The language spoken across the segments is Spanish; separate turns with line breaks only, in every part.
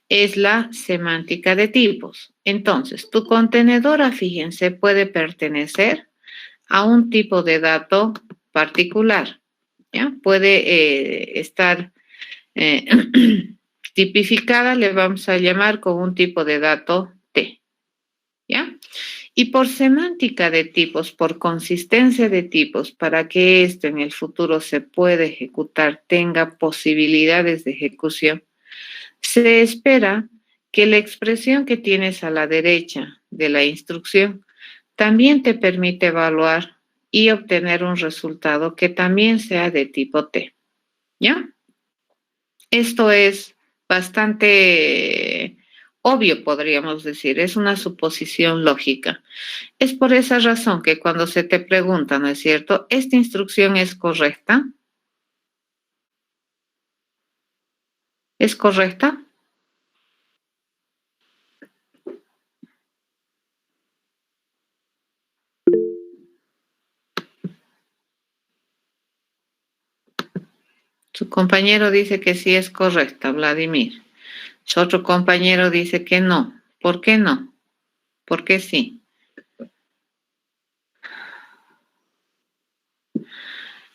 es la semántica de tipos. Entonces, tu contenedora, fíjense, puede pertenecer a un tipo de dato particular, ¿ya? Puede estar eh, tipificada, le vamos a llamar con un tipo de dato T, ¿ya? Y por semántica de tipos, por consistencia de tipos, para que esto en el futuro se pueda ejecutar, tenga posibilidades de ejecución, se espera que la expresión que tienes a la derecha de la instrucción también te permite evaluar y obtener un resultado que también sea de tipo T, ¿ya? Esto es bastante obvio, podríamos decir, es una suposición lógica. Es por esa razón que cuando se te pregunta, ¿no es cierto?, ¿esta instrucción es correcta? ¿Es correcta? Su compañero dice que sí es correcta, Vladimir. Su otro compañero dice que no. ¿Por qué no? ¿Por qué sí?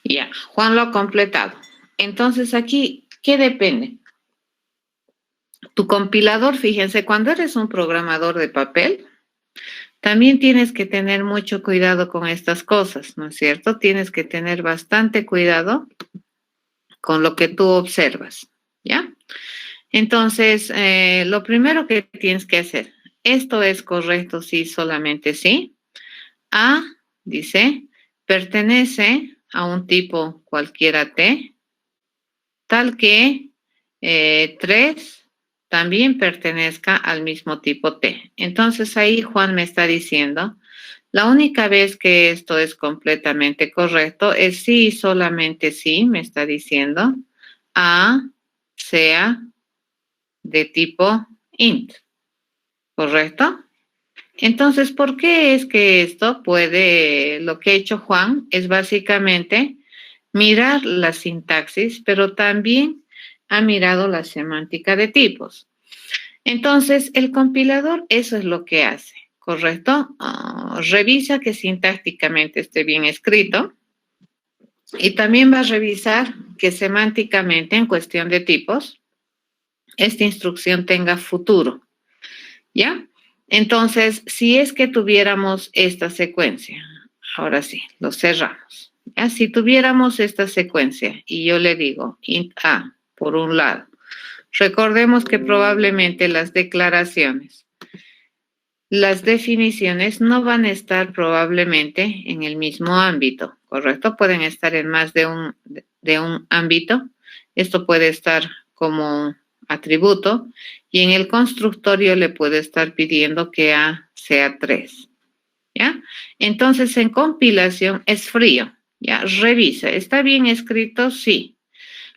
Ya, Juan lo ha completado. Entonces aquí, ¿qué depende? Tu compilador, fíjense, cuando eres un programador de papel, también tienes que tener mucho cuidado con estas cosas, ¿no es cierto? Tienes que tener bastante cuidado con lo que tú observas, ¿ya? Entonces, lo primero que tienes que hacer, ¿esto es correcto sí, solamente sí? A, dice, pertenece a un tipo cualquiera T, tal que 3 también pertenezca al mismo tipo T. Entonces ahí Juan me está diciendo, la única vez que esto es completamente correcto es si solamente si, me está diciendo, A sea de tipo int, ¿correcto? Entonces, ¿por qué es que esto puede, lo que ha hecho Juan es básicamente mirar la sintaxis, pero también ha mirado la semántica de tipos? Entonces, el compilador eso es lo que hace, ¿correcto? Revisa que sintácticamente esté bien escrito y también va a revisar que semánticamente, en cuestión de tipos, esta instrucción tenga futuro, ¿ya? Entonces, si es que tuviéramos esta secuencia, ahora sí, lo cerramos. ¿Ya? Si tuviéramos esta secuencia y yo le digo int a, por un lado, recordemos que probablemente las definiciones no van a estar probablemente en el mismo ámbito, ¿correcto? Pueden estar en más de un ámbito. Esto puede estar como atributo y en el constructor yo le puedo estar pidiendo que A sea 3, ¿ya? Entonces en compilación es frío, ¿ya? Revisa, ¿está bien escrito? Sí.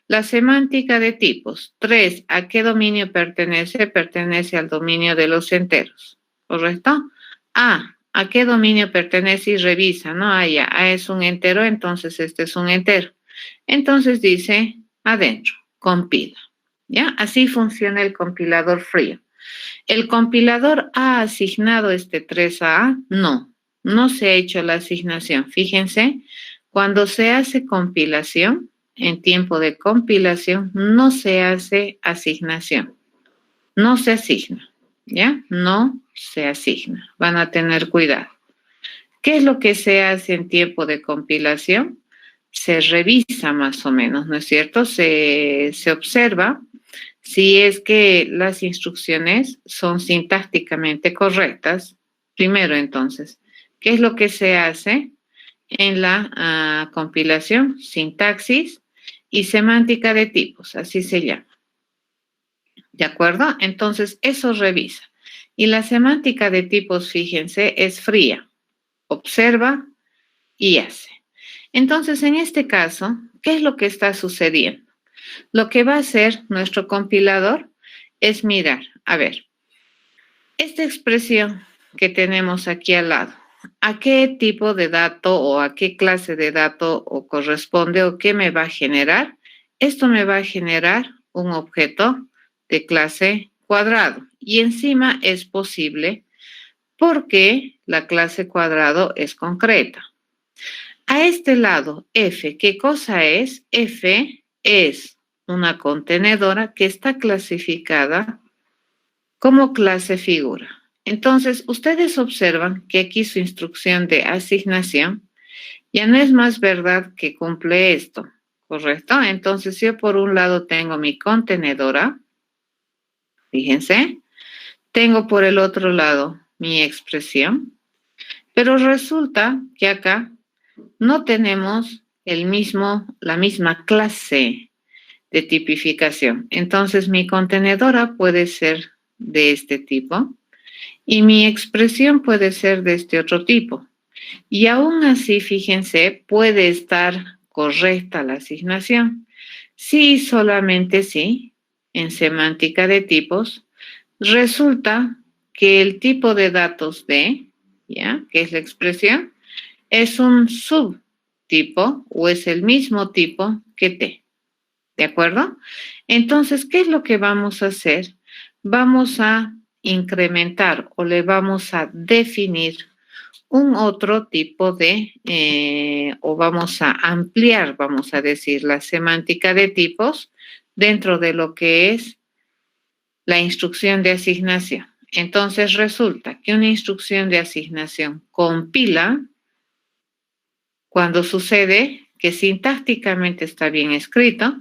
La semántica de tipos. 3, ¿a qué dominio pertenece? Pertenece al dominio de los enteros, ¿correcto? ¿A qué dominio pertenece? Y revisa, ¿no? Ya, A es un entero, entonces este es un entero. Entonces dice adentro, compila, ¿ya? Así funciona el compilador frío. ¿El compilador ha asignado este 3 a A? No, no se ha hecho la asignación. Fíjense, cuando se hace compilación, en tiempo de compilación, no se hace asignación, no se asigna, ¿ya? No se asigna, van a tener cuidado. ¿Qué es lo que se hace en tiempo de compilación? Se revisa más o menos, ¿no es cierto? Se observa si es que las instrucciones son sintácticamente correctas. Primero, entonces, ¿qué es lo que se hace en la compilación? Sintaxis y semántica de tipos, así se llama. ¿De acuerdo? Entonces, eso revisa. Y la semántica de tipos, fíjense, es fría. Observa y hace. Entonces, en este caso, ¿qué es lo que está sucediendo? Lo que va a hacer nuestro compilador es mirar, a ver, esta expresión que tenemos aquí al lado, ¿a qué tipo de dato o a qué clase de dato o corresponde o qué me va a generar? Esto me va a generar un objeto de clase cuadrado. Y encima es posible porque la clase cuadrado es concreta. A este lado, F, ¿qué cosa es? F es una contenedora que está clasificada como clase figura. Entonces, ustedes observan que aquí su instrucción de asignación ya no es más verdad que cumple esto, ¿correcto? Entonces, yo por un lado tengo mi contenedora, fíjense, tengo por el otro lado mi expresión, pero resulta que acá no tenemos la misma clase de tipificación. Entonces, mi contenedora puede ser de este tipo y mi expresión puede ser de este otro tipo. Y aún así, fíjense, puede estar correcta la asignación. Sí, solamente sí, en semántica de tipos, resulta que el tipo de datos de, ¿ya? Que es la expresión, es un subtipo o es el mismo tipo que T. ¿De acuerdo? Entonces, ¿qué es lo que vamos a hacer? Vamos a incrementar o le vamos a definir un otro tipo o vamos a ampliar, vamos a decir, la semántica de tipos dentro de lo que es la instrucción de asignación. Entonces resulta que una instrucción de asignación compila cuando sucede que sintácticamente está bien escrito,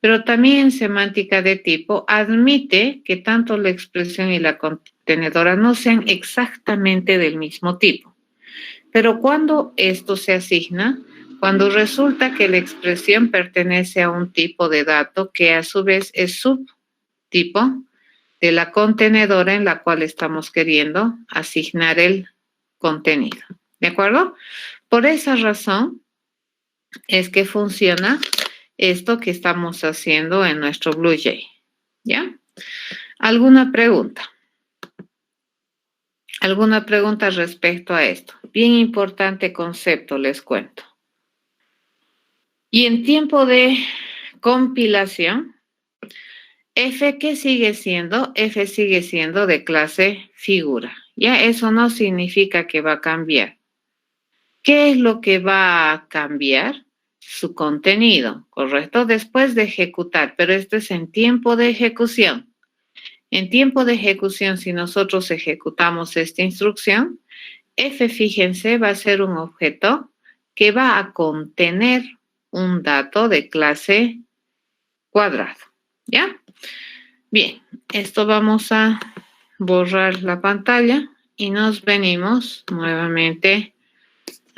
pero también en semántica de tipo admite que tanto la expresión y la contenedora no sean exactamente del mismo tipo. Pero cuando esto se asigna, cuando resulta que la expresión pertenece a un tipo de dato que a su vez es subtipo de la contenedora en la cual estamos queriendo asignar el contenido. ¿De acuerdo? Por esa razón es que funciona esto que estamos haciendo en nuestro BlueJ. ¿Ya? ¿Alguna pregunta? ¿Alguna pregunta respecto a esto? Bien importante concepto, les cuento. Y en tiempo de compilación, F, ¿qué sigue siendo? F sigue siendo de clase figura. Ya, eso no significa que va a cambiar. ¿Qué es lo que va a cambiar? Su contenido, ¿correcto? Después de ejecutar, pero esto es en tiempo de ejecución. En tiempo de ejecución, si nosotros ejecutamos esta instrucción, F, fíjense, va a ser un objeto que va a contener un dato de clase cuadrado, ¿ya? Bien, esto vamos a borrar la pantalla y nos venimos nuevamente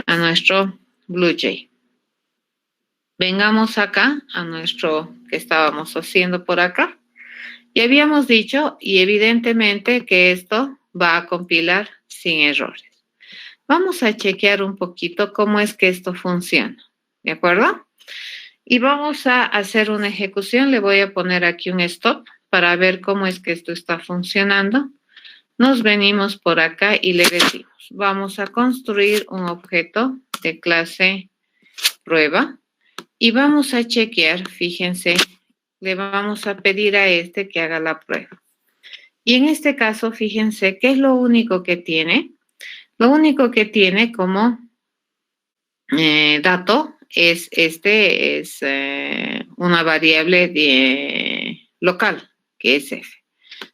a nuestro BlueJ. Vengamos acá a nuestro que estábamos haciendo por acá. Y habíamos dicho, y evidentemente que esto va a compilar sin errores. Vamos a chequear un poquito cómo es que esto funciona, ¿de acuerdo? Y vamos a hacer una ejecución. Le voy a poner aquí un stop para ver cómo es que esto está funcionando. Nos venimos por acá y le decimos, vamos a construir un objeto de clase prueba y vamos a chequear, fíjense, le vamos a pedir a este que haga la prueba. Y en este caso, fíjense, ¿qué es lo único que tiene? Lo único que tiene como dato es una variable local, que es f.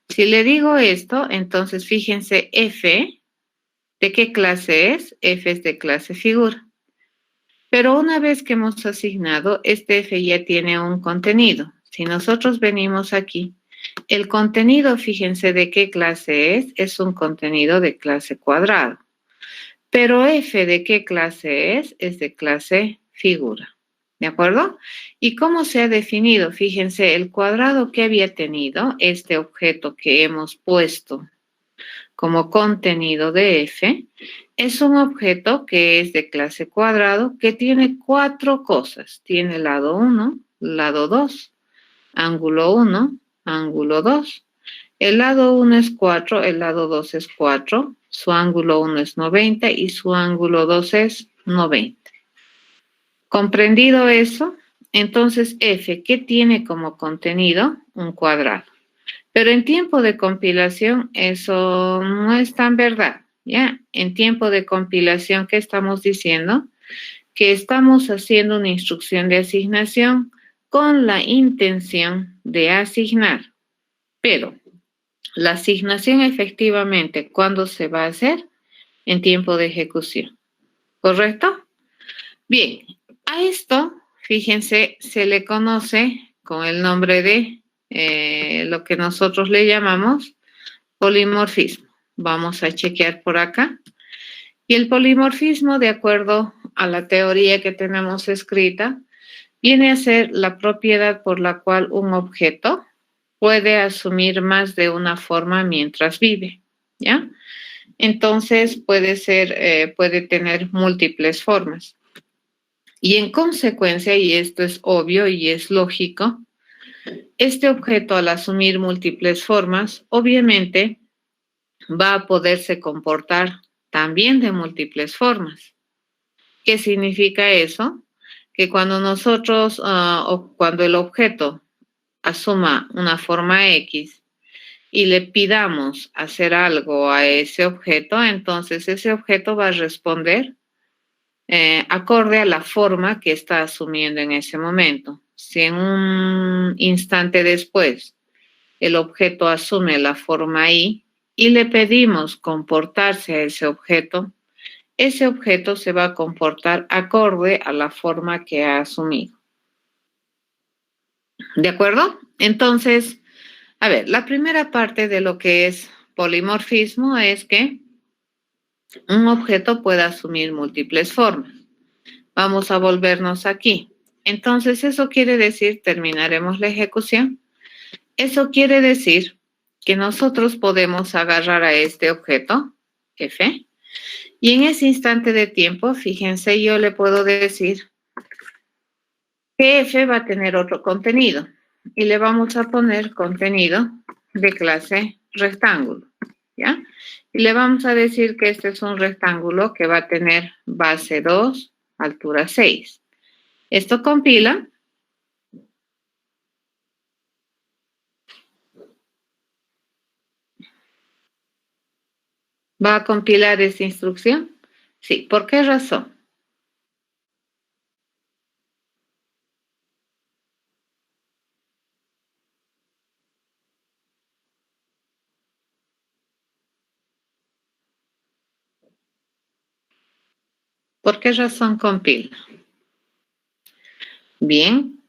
Si le digo esto, entonces fíjense, f, ¿de qué clase es? F es de clase figura. Pero una vez que hemos asignado, este f ya tiene un contenido. Si nosotros venimos aquí, el contenido, fíjense de qué clase es un contenido de clase cuadrado. Pero f de qué clase es de clase figura. ¿De acuerdo? ¿Y cómo se ha definido? Fíjense, el cuadrado que había tenido, este objeto que hemos puesto como contenido de f, es un objeto que es de clase cuadrado que tiene 4 cosas. Tiene lado 1, lado 2, ángulo 1, ángulo 2. El lado 1 es 4, el lado 2 es 4, su ángulo 1 es 90 y su ángulo 2 es 90. ¿Comprendido eso? Entonces, f, ¿qué tiene como contenido? Un cuadrado. Pero en tiempo de compilación eso no es tan verdad, ¿ya? En tiempo de compilación, ¿qué estamos diciendo? Que estamos haciendo una instrucción de asignación con la intención de asignar. Pero la asignación efectivamente, ¿cuándo se va a hacer? En tiempo de ejecución. ¿Correcto? Bien, a esto, fíjense, se le conoce con el nombre de lo que nosotros le llamamos polimorfismo. Vamos a chequear por acá. Y el polimorfismo, de acuerdo a la teoría que tenemos escrita, viene a ser la propiedad por la cual un objeto puede asumir más de una forma mientras vive, ¿ya? Entonces puede tener múltiples formas. Y en consecuencia, y esto es obvio y es lógico, este objeto al asumir múltiples formas, obviamente va a poderse comportar también de múltiples formas. ¿Qué significa eso? Que cuando nosotros o cuando el objeto asuma una forma X y le pidamos hacer algo a ese objeto, entonces ese objeto va a responder acorde a la forma que está asumiendo en ese momento. Si en un instante después el objeto asume la forma Y y le pedimos comportarse a ese objeto se va a comportar acorde a la forma que ha asumido. ¿De acuerdo? Entonces, a ver, la primera parte de lo que es polimorfismo es que un objeto puede asumir múltiples formas. Vamos a volvernos aquí. Entonces, eso quiere decir, terminaremos la ejecución. Eso quiere decir que nosotros podemos agarrar a este objeto, F, y en ese instante de tiempo, fíjense, yo le puedo decir que F va a tener otro contenido y le vamos a poner contenido de clase rectángulo, ¿ya? Y le vamos a decir que este es un rectángulo que va a tener base 2, altura 6. Esto compila. ¿Va a compilar esta instrucción? Sí. ¿Por qué razón? ¿Por qué razón compila? Bien,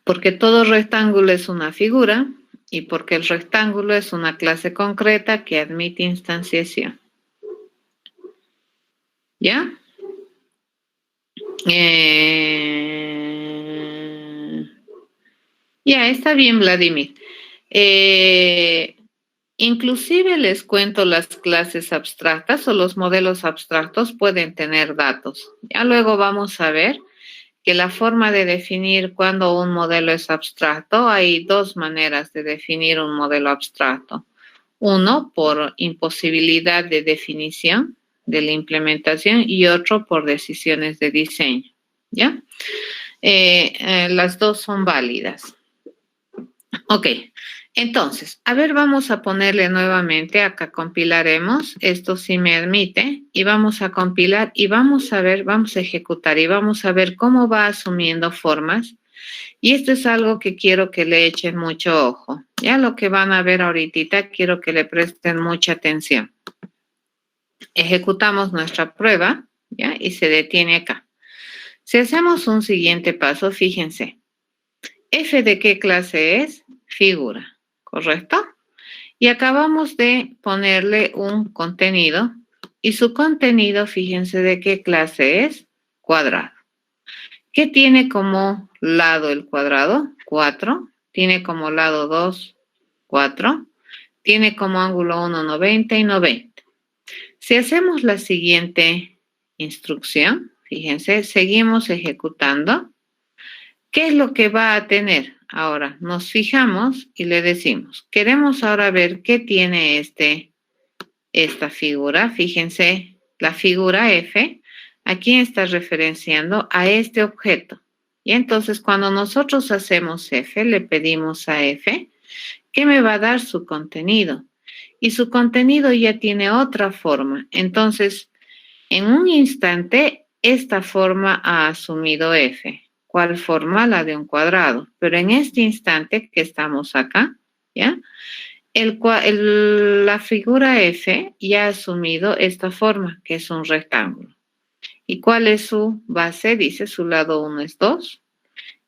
porque todo rectángulo es una figura y porque el rectángulo es una clase concreta que admite instanciación. ¿Ya? Ya, está bien, Vladimir. Inclusive les cuento las clases abstractas o los modelos abstractos pueden tener datos. Ya luego vamos a ver que la forma de definir cuando un modelo es abstracto, hay dos maneras de definir un modelo abstracto. Uno, por imposibilidad de definición de la implementación y otro por decisiones de diseño. ¿Ya? Las dos son válidas. Ok, entonces, a ver, vamos a ponerle nuevamente, acá compilaremos, esto sí me admite, y vamos a compilar y vamos a ver, vamos a ejecutar y vamos a ver cómo va asumiendo formas. Y esto es algo que quiero que le echen mucho ojo. Ya lo que van a ver ahorita, quiero que le presten mucha atención. Ejecutamos nuestra prueba, ¿ya? Y se detiene acá. Si hacemos un siguiente paso, fíjense. ¿F de qué clase es? Figura, ¿correcto? Y acabamos de ponerle un contenido y su contenido, fíjense de qué clase es, cuadrado. ¿Qué tiene como lado el cuadrado? 4. Tiene como lado 2, 4. Tiene como ángulo 1, 90 y 90. Si hacemos la siguiente instrucción, fíjense, seguimos ejecutando. ¿Qué es lo que va a tener? Ahora nos fijamos y le decimos, queremos ahora ver qué tiene esta figura. Fíjense, la figura F, aquí está referenciando a este objeto. Y entonces cuando nosotros hacemos F, le pedimos a F ¿Qué me va a dar su contenido? Y su contenido ya tiene otra forma. Entonces, en un instante, esta forma ha asumido f. ¿Cuál forma? La de un cuadrado. Pero en este instante que estamos acá, ¿ya? La figura f ya ha asumido esta forma, que es un rectángulo. ¿Y cuál es su base? Dice su lado 1 es 2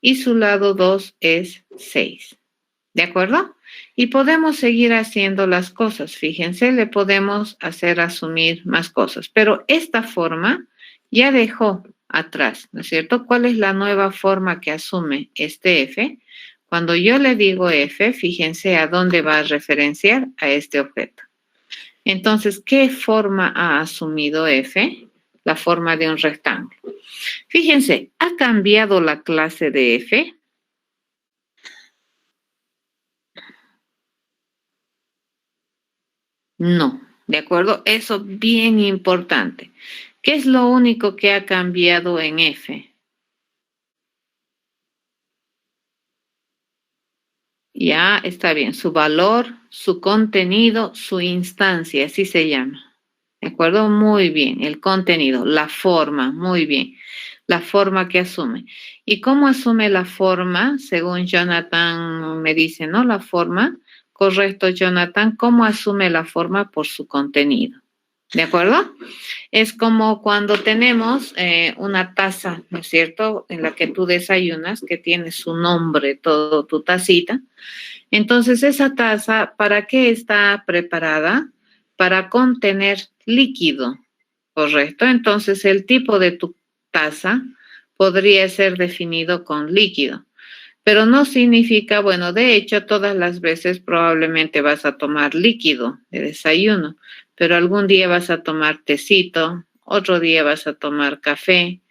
y su lado 2 es 6. ¿De acuerdo? Y podemos seguir haciendo las cosas. Fíjense, le podemos hacer asumir más cosas. Pero esta forma ya dejó atrás, ¿no es cierto? ¿Cuál es la nueva forma que asume este f? Cuando yo le digo f, fíjense a dónde va a referenciar a este objeto. Entonces, ¿qué forma ha asumido f? La forma de un rectángulo. Fíjense, ¿ha cambiado la clase de f? No, ¿de acuerdo? Eso bien importante. ¿Qué es lo único que ha cambiado en f? Ya está bien, su valor, su contenido, su instancia, así se llama. ¿De acuerdo? Muy bien, el contenido, la forma, muy bien. La forma que asume. ¿Y cómo asume la forma? Según Jonathan me dice, ¿no? La forma. Correcto, Jonathan. ¿Cómo asume la forma? Por su contenido. ¿De acuerdo? Es como cuando tenemos una taza, ¿no es cierto?, en la que tú desayunas, que tiene su nombre, todo tu tacita. Entonces, esa taza, ¿para qué está preparada? Para contener líquido, ¿correcto? Entonces, el tipo de tu taza podría ser definido con líquido, pero no significa, bueno, de hecho, todas las veces probablemente vas a tomar líquido de desayuno, pero algún día vas a tomar tecito, otro día vas a tomar café,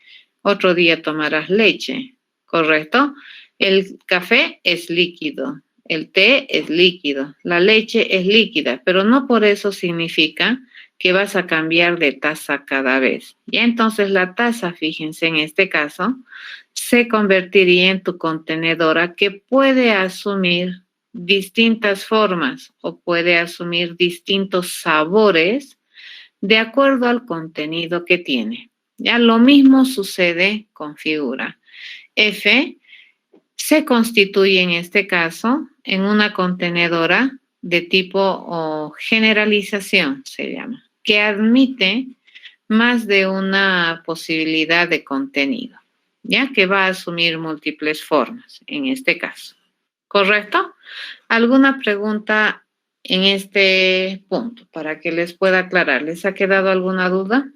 otro día tomarás leche, ¿correcto? El café es líquido, el té es líquido, la leche es líquida, pero no por eso significa que vas a cambiar de taza cada vez. Y entonces la taza, fíjense en este caso, se convertiría en tu contenedora que puede asumir distintas formas o puede asumir distintos sabores de acuerdo al contenido que tiene. Ya lo mismo sucede con figura. F se constituye en este caso en una contenedora de tipo o generalización, se llama, que admite más de una posibilidad de contenido, ya que va a asumir múltiples formas en este caso. ¿Correcto? ¿Alguna pregunta en este punto para que les pueda aclarar? ¿Les ha quedado alguna duda?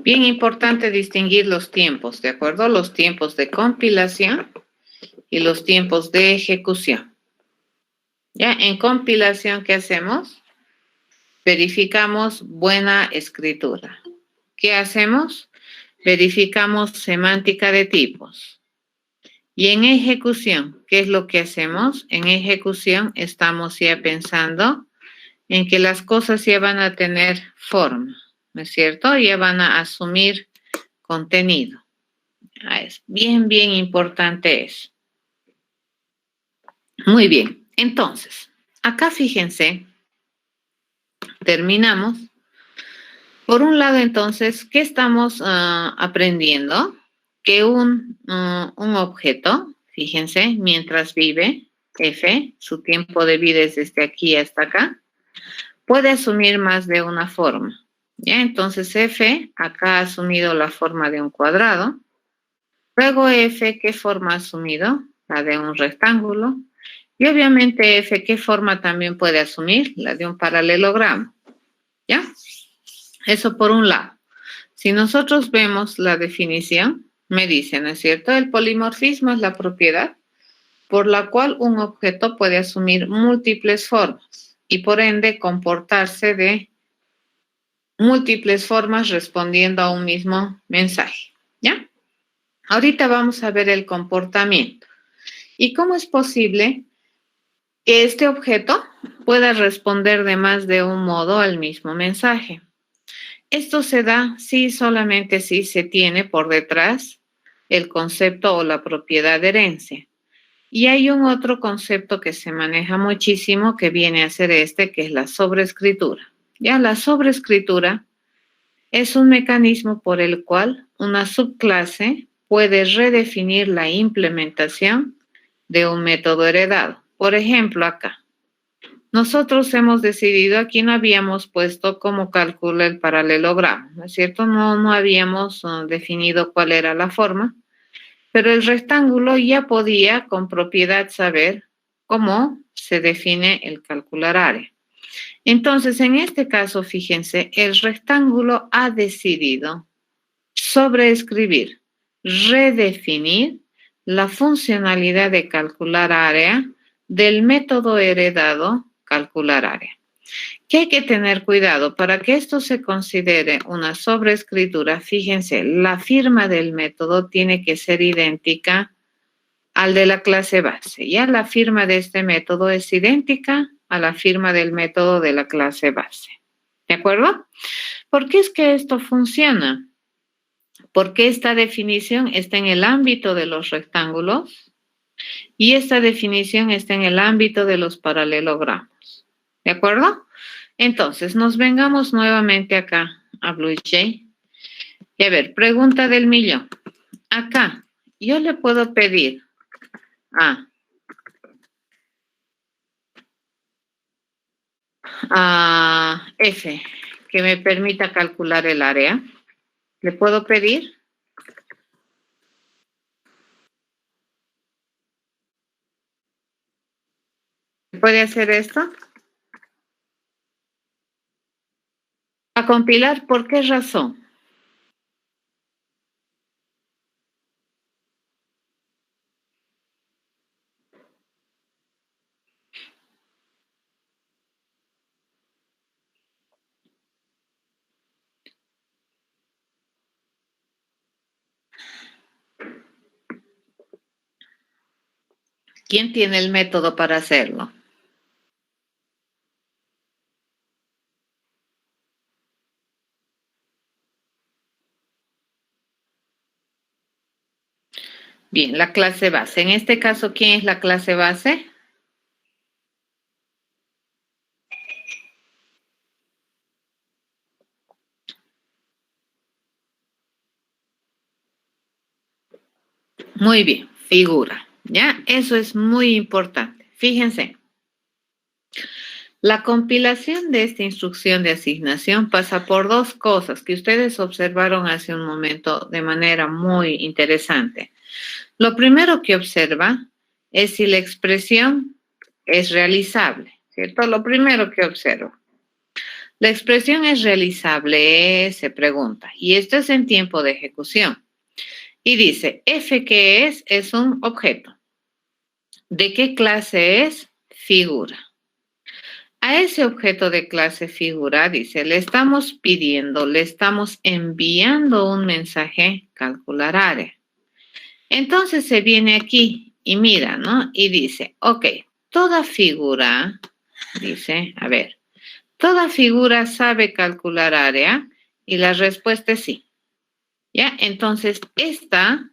Bien importante distinguir los tiempos, ¿de acuerdo? Los tiempos de compilación y los tiempos de ejecución. Ya, en compilación, ¿qué hacemos? Verificamos buena escritura. ¿Qué hacemos? Verificamos semántica de tipos. Y en ejecución, ¿qué es lo que hacemos? En ejecución estamos ya pensando en que las cosas ya van a tener forma, ¿no es cierto? Ya van a asumir contenido. Es bien, bien importante eso. Muy bien, entonces, acá fíjense, terminamos. Por un lado, entonces, ¿qué estamos aprendiendo? Que un objeto, fíjense, mientras vive, F, su tiempo de vida es desde aquí hasta acá, puede asumir más de una forma. ¿Ya? Entonces, F acá ha asumido la forma de un cuadrado. Luego, F, ¿qué forma ha asumido? La de un rectángulo. Y obviamente, F, ¿qué forma también puede asumir? La de un paralelogramo. ¿Ya? Eso por un lado. Si nosotros vemos la definición, me dice, ¿no es cierto? El polimorfismo es la propiedad por la cual un objeto puede asumir múltiples formas y por ende comportarse de múltiples formas respondiendo a un mismo mensaje, ¿ya? Ahorita vamos a ver el comportamiento. ¿Y cómo es posible que este objeto pueda responder de más de un modo al mismo mensaje? Esto se da si solamente si se tiene por detrás el concepto o la propiedad de herencia. Y hay un otro concepto que se maneja muchísimo que viene a ser que es la sobrescritura. Ya la sobrescritura es un mecanismo por el cual una subclase puede redefinir la implementación de un método heredado. Por ejemplo, acá. Nosotros hemos decidido, aquí no habíamos puesto cómo calcula el paralelogramo, ¿no es cierto? No habíamos definido cuál era la forma, pero el rectángulo ya podía con propiedad saber cómo se define el calcular área. Entonces, en este caso, fíjense, el rectángulo ha decidido sobreescribir, redefinir la funcionalidad de calcular área del método heredado calcular área. ¿Qué hay que tener cuidado? Para que esto se considere una sobreescritura, fíjense, la firma del método tiene que ser idéntica al de la clase base. Ya la firma de este método es idéntica a la firma del método de la clase base. ¿De acuerdo? ¿Por qué es que esto funciona? Porque esta definición está en el ámbito de los rectángulos y esta definición está en el ámbito de los paralelogramos. ¿De acuerdo? Entonces, nos vengamos nuevamente acá a BlueJ. Y a ver, pregunta del millón. Acá, yo le puedo pedir a F que me permita calcular el área. ¿Le puedo pedir? ¿Puede hacer esto? A compilar, ¿por qué razón? ¿Quién tiene el método para hacerlo? Bien, la clase base. En este caso, ¿quién es la clase base? Muy bien, figura. ¿Ya? Eso es muy importante. Fíjense. La compilación de esta instrucción de asignación pasa por dos cosas que ustedes observaron hace un momento de manera muy interesante. Lo primero que observa es si la expresión es realizable, ¿cierto? Lo primero que observo. La expresión es realizable, se pregunta, y esto es en tiempo de ejecución. Y dice, F, ¿qué es? Es un objeto. ¿De qué clase es? Figura. A ese objeto de clase figura, dice, le estamos pidiendo, le estamos enviando un mensaje calcular área. Entonces se viene aquí y mira, ¿no? Y dice, ok, toda figura, dice, a ver, toda figura sabe calcular área y la respuesta es sí. ¿Ya? Entonces, esta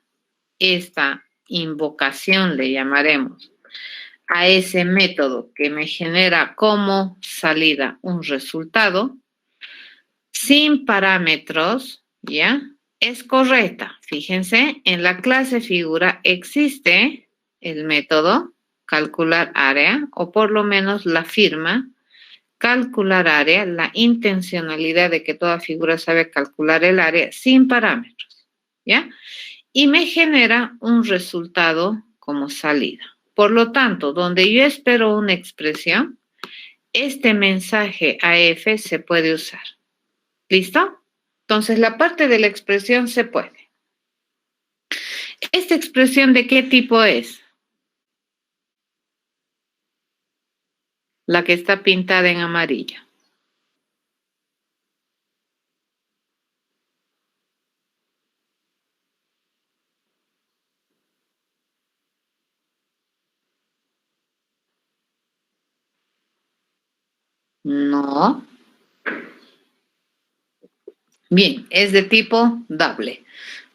invocación le llamaremos a ese método que me genera como salida un resultado sin parámetros, ¿ya? Es correcta. Fíjense, en la clase figura existe el método calcular área o por lo menos la firma calcular área, la intencionalidad de que toda figura sabe calcular el área sin parámetros, ¿ya? Y me genera un resultado como salida. Por lo tanto, donde yo espero una expresión, este mensaje AF se puede usar. ¿Listo? Entonces, la parte de la expresión se puede. ¿Esta expresión de qué tipo es? La que está pintada en amarillo. No. Bien, es de tipo doble.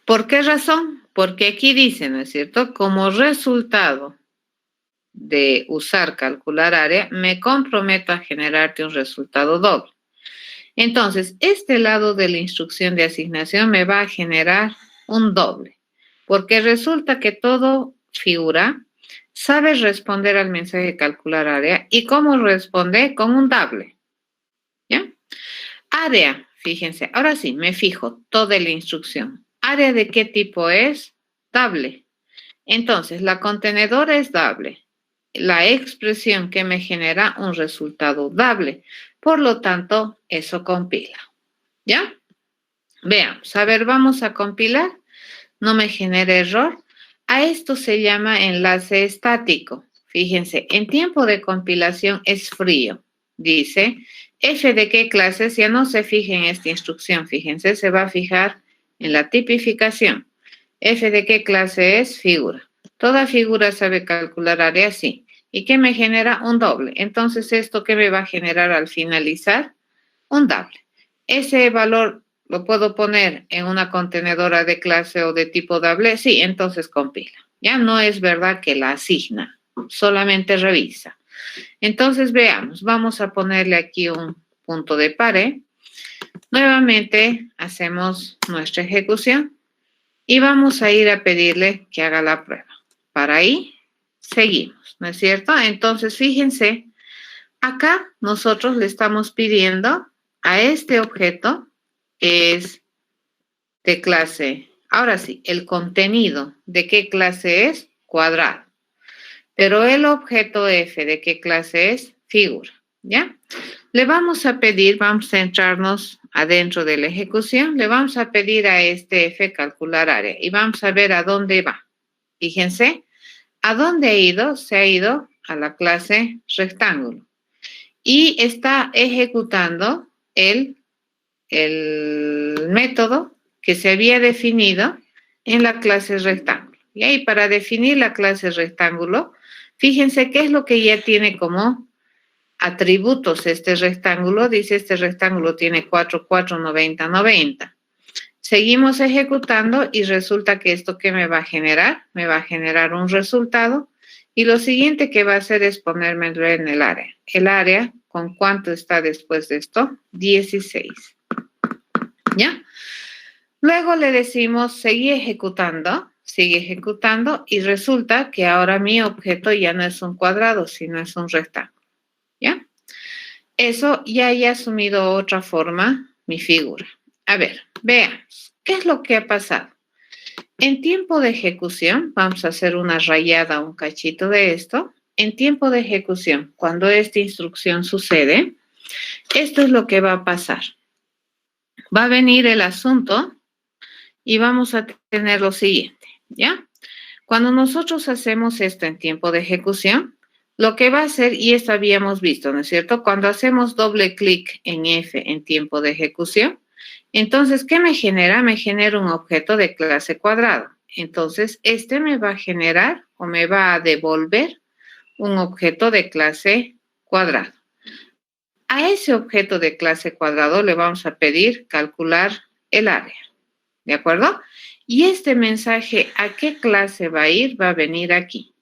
¿Por qué razón? Porque aquí dice, ¿no es cierto? Como resultado de usar calcular área, me comprometo a generarte un resultado doble. Entonces, este lado de la instrucción de asignación me va a generar un doble, porque resulta que todo figura sabe responder al mensaje calcular área. ¿Y cómo responde? Con un doble. ¿Ya? Área, fíjense, ahora sí, me fijo toda la instrucción. ¿Área de qué tipo es? Doble. Entonces, la contenedora es doble. La expresión que me genera un resultado doble. Por lo tanto, eso compila. ¿Ya? Veamos. A ver, vamos a compilar. No me genera error. A esto se llama enlace estático. Fíjense, en tiempo de compilación es frío. Dice, f de qué clases, ya no se fije en esta instrucción, fíjense, se va a fijar en la tipificación. F de qué clase es figura. Toda figura sabe calcular área, sí. ¿Y qué me genera? Un doble. Entonces, ¿esto qué me va a generar al finalizar? Un doble. Ese valor lo puedo poner en una contenedora de clase o de tipo doble, sí, entonces compila. Ya no es verdad que la asigna, solamente revisa. Entonces veamos, vamos a ponerle aquí un punto de pare. Nuevamente hacemos nuestra ejecución y vamos a ir a pedirle que haga la prueba. Para ahí seguimos, ¿no es cierto? Entonces fíjense, acá nosotros le estamos pidiendo a este objeto es de clase, ahora sí, el contenido, ¿de qué clase es? Cuadrado. Pero el objeto f, ¿de qué clase es? Figura, ¿ya? Le vamos a pedir, vamos a centrarnos adentro de la ejecución, le vamos a pedir a este f calcular área y vamos a ver a dónde va. Fíjense, ¿a dónde ha ido? Se ha ido a la clase rectángulo y está ejecutando el método que se había definido en la clase rectángulo. Y ahí para definir la clase rectángulo, fíjense qué es lo que ya tiene como atributos este rectángulo. Dice este rectángulo tiene 4, 4, 90, 90. Seguimos ejecutando y resulta que esto que me va a generar un resultado y lo siguiente que va a hacer es ponérmelo en el área. El área, ¿con cuánto está después de esto? 16. ¿Ya? Luego le decimos sigue ejecutando y resulta que ahora mi objeto ya no es un cuadrado, sino es un rectángulo. ¿Ya? Eso ya haya asumido otra forma mi figura. A ver, veamos, ¿qué es lo que ha pasado? En tiempo de ejecución, vamos a hacer una rayada, un cachito de esto. En tiempo de ejecución, cuando esta instrucción sucede, esto es lo que va a pasar. Va a venir el asunto y vamos a tener lo siguiente, ¿ya? Cuando nosotros hacemos esto en tiempo de ejecución, lo que va a hacer, y esto habíamos visto, ¿no es cierto? Cuando hacemos doble clic en F en tiempo de ejecución, entonces, ¿qué me genera? Me genera un objeto de clase cuadrado. Entonces, este me va a generar o me va a devolver un objeto de clase cuadrado. A ese objeto de clase cuadrado le vamos a pedir calcular el área. ¿De acuerdo? Y este mensaje, ¿a qué clase va a ir? Va a venir aquí.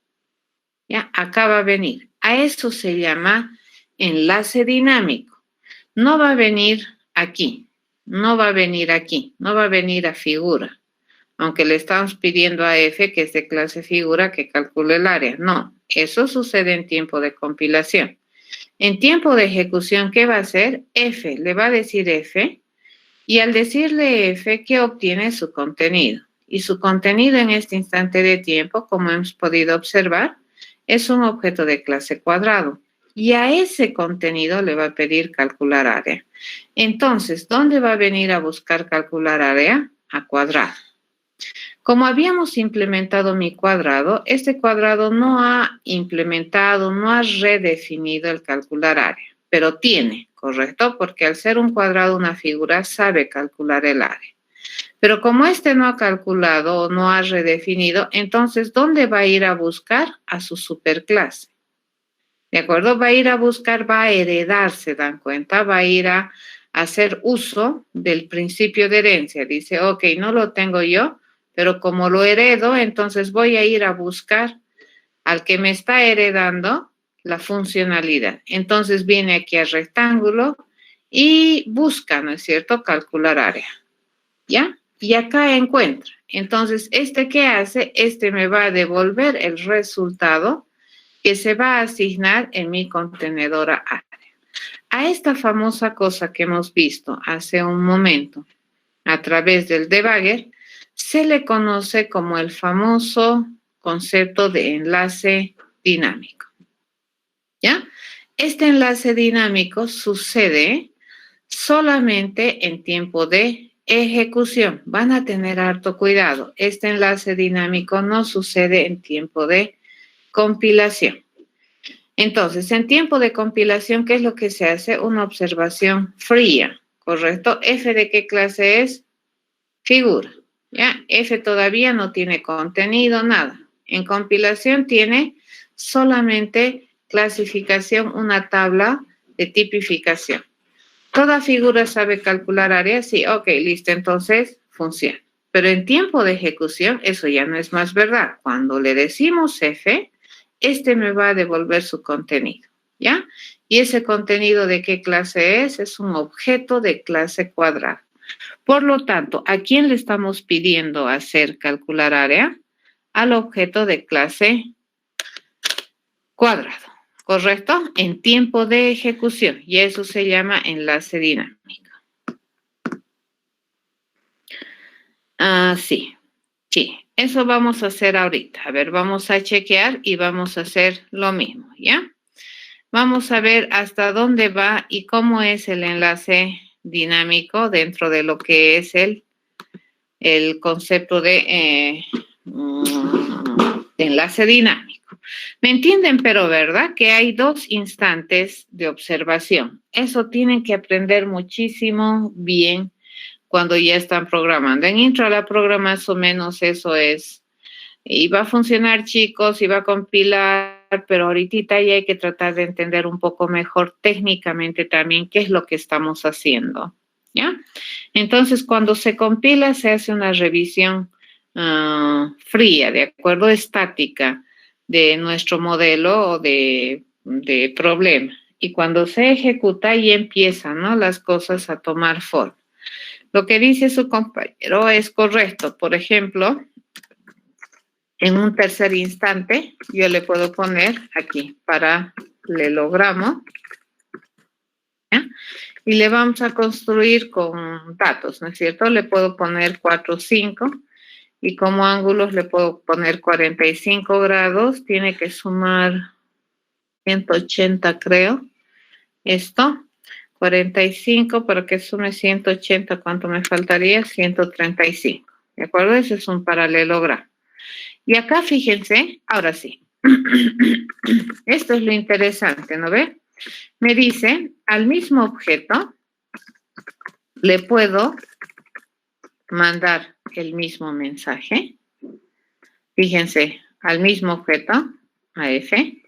¿Ya? Acá va a venir. A eso se llama enlace dinámico. No va a venir aquí. No va a venir aquí. No va a venir a figura. Aunque le estamos pidiendo a F, que es de clase figura, que calcule el área. No, eso sucede en tiempo de compilación. En tiempo de ejecución, ¿qué va a hacer? F, le va a decir F. Y al decirle F, ¿qué obtiene? Su contenido. Y su contenido en este instante de tiempo, como hemos podido observar, es un objeto de clase cuadrado. Y a ese contenido le va a pedir calcular área. Entonces, ¿dónde va a venir a buscar calcular área? A cuadrado. Como habíamos implementado mi cuadrado, este cuadrado no ha implementado, no ha redefinido el calcular área, pero tiene, ¿correcto? Porque al ser un cuadrado, una figura sabe calcular el área. Pero como este no ha calculado o no ha redefinido, entonces, ¿dónde va a ir a buscar? A su superclase. ¿De acuerdo? Va a ir a buscar, va a heredar, ¿se dan cuenta? Va a ir a hacer uso del principio de herencia. Dice, ok, no lo tengo yo, pero como lo heredo, entonces voy a ir a buscar al que me está heredando la funcionalidad. Entonces viene aquí al rectángulo y busca, ¿no es cierto?, calcular área. ¿Ya? Y acá encuentra. Entonces, ¿qué hace? Me va a devolver el resultado que se va a asignar en mi contenedora área. A esta famosa cosa que hemos visto hace un momento a través del debugger, se le conoce como el famoso concepto de enlace dinámico. ¿Ya? Este enlace dinámico sucede solamente en tiempo de ejecución. Van a tener harto cuidado. Este enlace dinámico no sucede en tiempo de compilación. Entonces, en tiempo de compilación, ¿qué es lo que se hace? Una observación fría, ¿correcto? ¿F de qué clase es? Figura. ¿Ya? F todavía no tiene contenido, nada. En compilación tiene solamente clasificación, una tabla de tipificación. ¿Toda figura sabe calcular área? Sí, ok, listo, entonces funciona. Pero en tiempo de ejecución, eso ya no es más verdad. Cuando le decimos F, me va a devolver su contenido, ¿ya? Y ese contenido, ¿de qué clase es? Es un objeto de clase cuadrada. Por lo tanto, ¿a quién le estamos pidiendo hacer calcular área? Al objeto de clase cuadrado, ¿correcto? En tiempo de ejecución, y eso se llama enlace dinámico. Sí, eso vamos a hacer ahorita. A ver, vamos a chequear y vamos a hacer lo mismo, ¿ya? Vamos a ver hasta dónde va y cómo es el enlace dinámico dentro de lo que es el concepto de enlace dinámico. ¿Me entienden? Pero, ¿verdad? Que hay dos instantes de observación. Eso tienen que aprender muchísimo bien cuando ya están programando. En intro a la programa más o menos eso es. Y va a funcionar, chicos, y va a compilar, pero ahorita ya hay que tratar de entender un poco mejor técnicamente también qué es lo que estamos haciendo, ¿ya? Entonces, cuando se compila, se hace una revisión fría, ¿de acuerdo? Estática de nuestro modelo o de problema. Y cuando se ejecuta, ya empiezan, ¿no?, las cosas a tomar forma. Lo que dice su compañero es correcto. Por ejemplo, en un tercer instante, yo le puedo poner aquí paralelogramo, ¿ya? Y le vamos a construir con datos, ¿no es cierto? Le puedo poner 4, 5 y como ángulos le puedo poner 45 grados. Tiene que sumar 180, creo. Esto, 45 para que sume 180, ¿cuánto me faltaría? 135. ¿De acuerdo? Ese es un paralelogramo. Y acá fíjense, ahora sí, esto es lo interesante, ¿no ve? Me dice, al mismo objeto le puedo mandar el mismo mensaje. Fíjense, al mismo objeto, a F,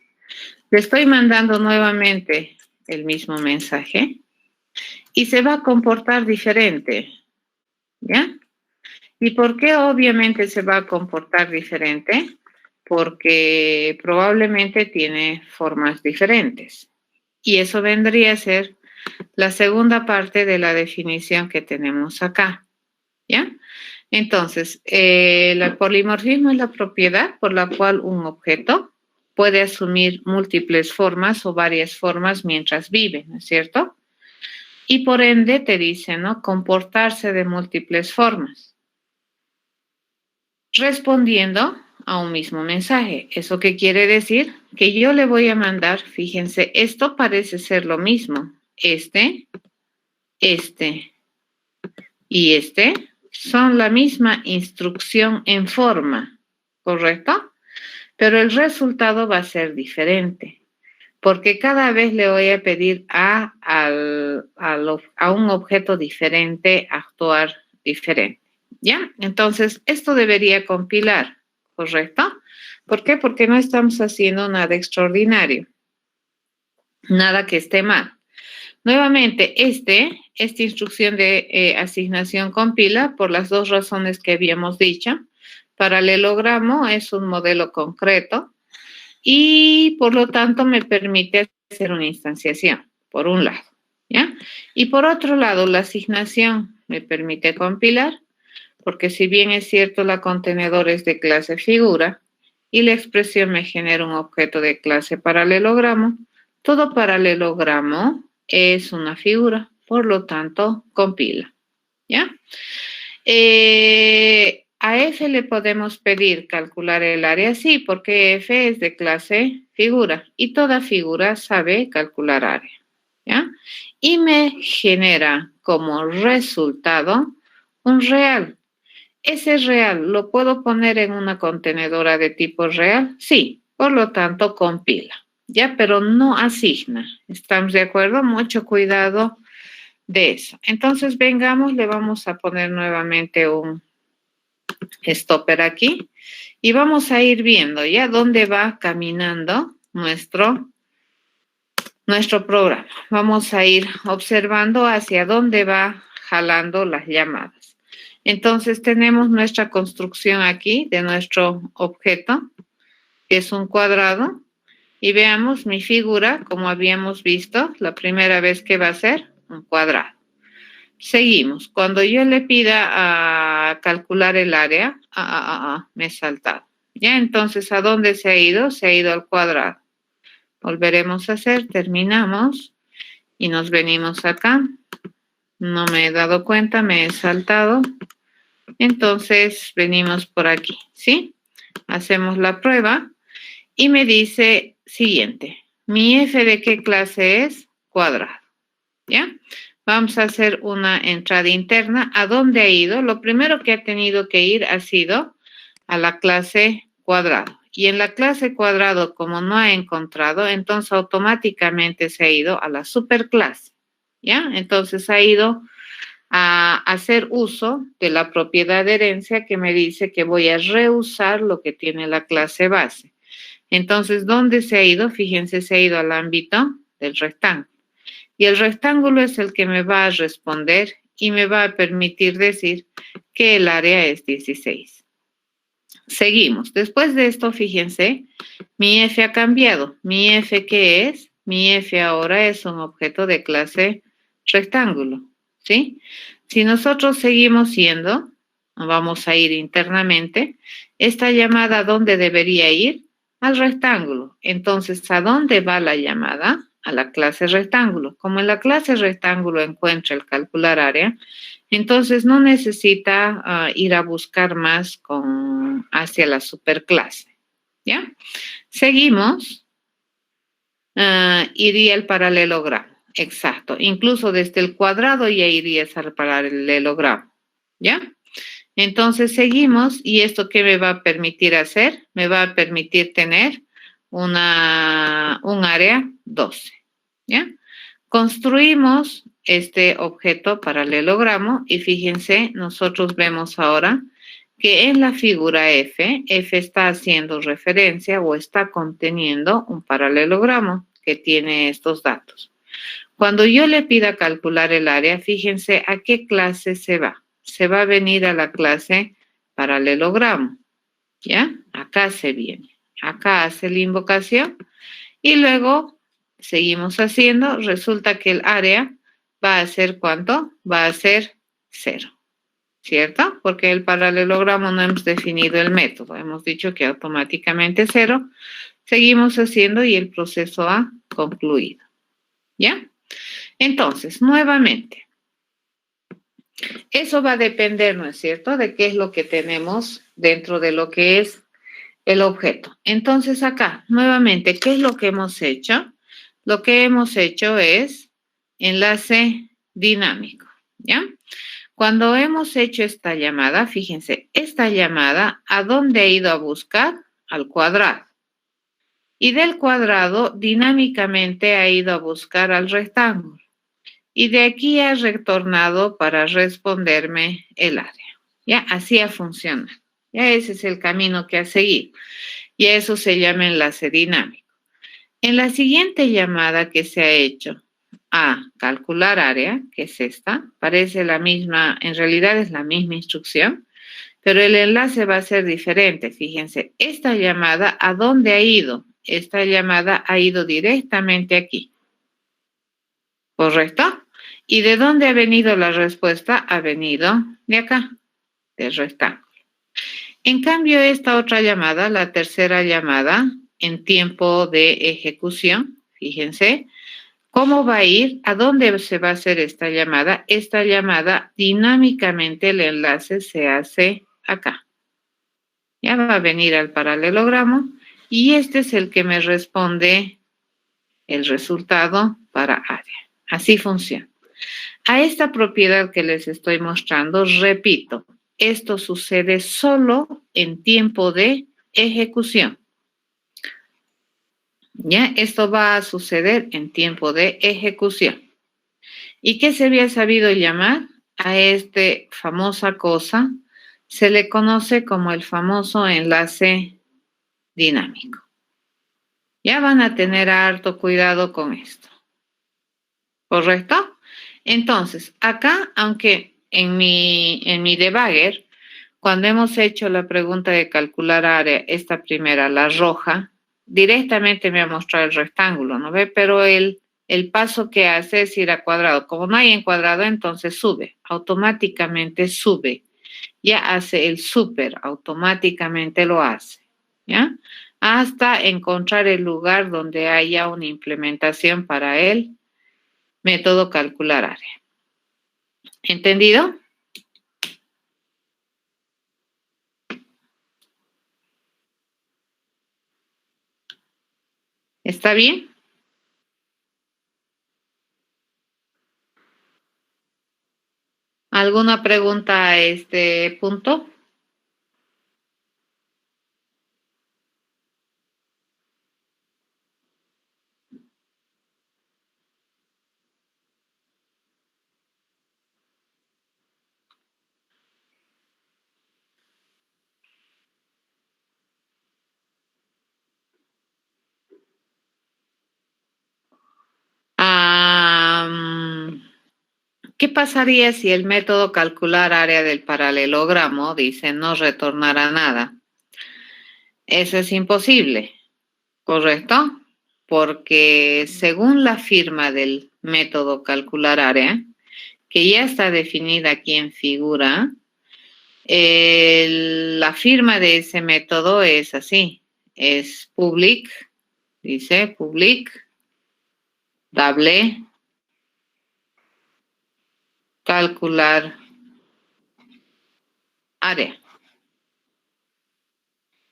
le estoy mandando nuevamente el mismo mensaje y se va a comportar diferente, ¿ya? ¿Y por qué obviamente se va a comportar diferente? Porque probablemente tiene formas diferentes. Y eso vendría a ser la segunda parte de la definición que tenemos acá, ¿ya? Entonces, el polimorfismo es la propiedad por la cual un objeto puede asumir múltiples formas o varias formas mientras vive, ¿no es cierto? Y por ende te dice, ¿no?, comportarse de múltiples formas, respondiendo a un mismo mensaje. ¿Eso qué quiere decir? Que yo le voy a mandar, fíjense, esto parece ser lo mismo. Este y son la misma instrucción en forma, ¿correcto? Pero el resultado va a ser diferente, porque cada vez le voy a pedir a un objeto diferente actuar diferente, ¿ya? Entonces, esto debería compilar, ¿correcto? ¿Por qué? Porque no estamos haciendo nada extraordinario. Nada que esté mal. Nuevamente, esta instrucción de asignación compila por las dos razones que habíamos dicho. Paralelogramo es un modelo concreto y por lo tanto me permite hacer una instanciación, por un lado, ¿ya? Y por otro lado, la asignación me permite compilar, porque si bien es cierto la contenedor es de clase figura y la expresión me genera un objeto de clase paralelogramo, todo paralelogramo es una figura, por lo tanto, compila, ¿ya? A F le podemos pedir calcular el área, sí, porque F es de clase figura y toda figura sabe calcular área, ¿ya? Y me genera como resultado un real. Ese real, ¿lo puedo poner en una contenedora de tipo real? Sí, por lo tanto compila, ¿ya? Pero no asigna. ¿Estamos de acuerdo? Mucho cuidado de eso. Entonces, vengamos, le vamos a poner nuevamente un stopper aquí y vamos a ir viendo ya dónde va caminando nuestro programa. Vamos a ir observando hacia dónde va jalando las llamadas. Entonces tenemos nuestra construcción aquí de nuestro objeto, que es un cuadrado, y veamos mi figura, como habíamos visto la primera vez que va a ser un cuadrado. Seguimos. Cuando yo le pida a calcular el área, me he saltado. Ya, entonces, ¿a dónde se ha ido? Se ha ido al cuadrado. Volveremos a hacer, terminamos y nos venimos acá. No me he dado cuenta, me he saltado. Entonces, venimos por aquí, ¿sí? Hacemos la prueba y me dice siguiente. ¿Mi f de qué clase es? Cuadrado, ¿ya? Vamos a hacer una entrada interna. ¿A dónde ha ido? Lo primero que ha tenido que ir ha sido a la clase cuadrado. Y en la clase cuadrado, como no ha encontrado, entonces automáticamente se ha ido a la superclase, ¿ya? Entonces ha ido a hacer uso de la propiedad de herencia que me dice que voy a reusar lo que tiene la clase base. Entonces, ¿dónde se ha ido? Fíjense, se ha ido al ámbito del rectángulo. Y el rectángulo es el que me va a responder y me va a permitir decir que el área es 16. Seguimos. Después de esto, fíjense, mi f ha cambiado. ¿Mi f qué es? Mi f ahora es un objeto de clase rectángulo, ¿sí? Si nosotros seguimos yendo, vamos a ir internamente, esta llamada, ¿a dónde debería ir? Al rectángulo. Entonces, ¿a dónde va la llamada? A la clase rectángulo. Como en la clase rectángulo encuentra el calcular área, entonces no necesita ir a buscar más hacia la superclase, ¿ya? Seguimos, iría el paralelogramo, exacto. Incluso desde el cuadrado ya irías al paralelogramo, ¿ya? Entonces seguimos y esto ¿qué me va a permitir hacer? Me va a permitir tener un área 12, ¿ya? Construimos este objeto paralelogramo y fíjense, nosotros vemos ahora que en la figura F está haciendo referencia o está conteniendo un paralelogramo que tiene estos datos. Cuando yo le pida calcular el área, fíjense a qué clase se va. Se va a venir a la clase paralelogramo, ¿ya? Acá se viene. Acá hace la invocación y luego seguimos haciendo. Resulta que el área va a ser ¿cuánto? Va a ser 0, ¿cierto? Porque el paralelogramo no hemos definido el método. Hemos dicho que automáticamente 0. Seguimos haciendo y el proceso ha concluido, ¿ya? Entonces, nuevamente, eso va a depender, ¿no es cierto?, de qué es lo que tenemos dentro de lo que es el objeto. Entonces, acá, nuevamente, ¿qué es lo que hemos hecho? Lo que hemos hecho es enlace dinámico, ¿ya? Cuando hemos hecho esta llamada, fíjense, esta llamada, ¿a dónde ha ido a buscar? Al cuadrado. Y del cuadrado, dinámicamente ha ido a buscar al rectángulo. Y de aquí ha retornado para responderme el área. Ya, así ha funcionado. Ya ese es el camino que ha seguido. Y eso se llama enlace dinámico. En la siguiente llamada que se ha hecho a calcular área, que es esta, parece la misma, en realidad es la misma instrucción, pero el enlace va a ser diferente. Fíjense, esta llamada, ¿a dónde ha ido? Esta llamada ha ido directamente aquí, ¿correcto? ¿Y de dónde ha venido la respuesta? Ha venido de acá, del rectángulo. En cambio, esta otra llamada, la tercera llamada, en tiempo de ejecución, fíjense, ¿cómo va a ir? ¿A dónde se va a hacer esta llamada? Esta llamada, dinámicamente el enlace se hace acá. Ya va a venir al paralelogramo y este es el que me responde el resultado para área. Así funciona. A esta propiedad que les estoy mostrando, repito, esto sucede solo en tiempo de ejecución. Ya, esto va a suceder en tiempo de ejecución. ¿Y qué se había sabido llamar? A esta famosa cosa se le conoce como el famoso enlace dinámico. Ya van a tener harto cuidado con esto. ¿Correcto? Entonces, acá, aunque en mi debugger, cuando hemos hecho la pregunta de calcular área, esta primera, la roja, directamente me ha mostrado el rectángulo, ¿no ve? Pero el paso que hace es ir a cuadrado. Como no hay en cuadrado, entonces sube, automáticamente sube. Ya hace el súper, automáticamente lo hace, ¿ya? Hasta encontrar el lugar donde haya una implementación para el método calcular área. ¿Entendido? ¿Está bien? ¿Alguna pregunta a este punto? ¿Qué pasaría si el método calcular área del paralelogramo dice no retornará nada? Eso es imposible, ¿correcto? Porque según la firma del método calcular área, que ya está definida aquí en figura, la firma de ese método es así, es public, dice public, double, calcular área.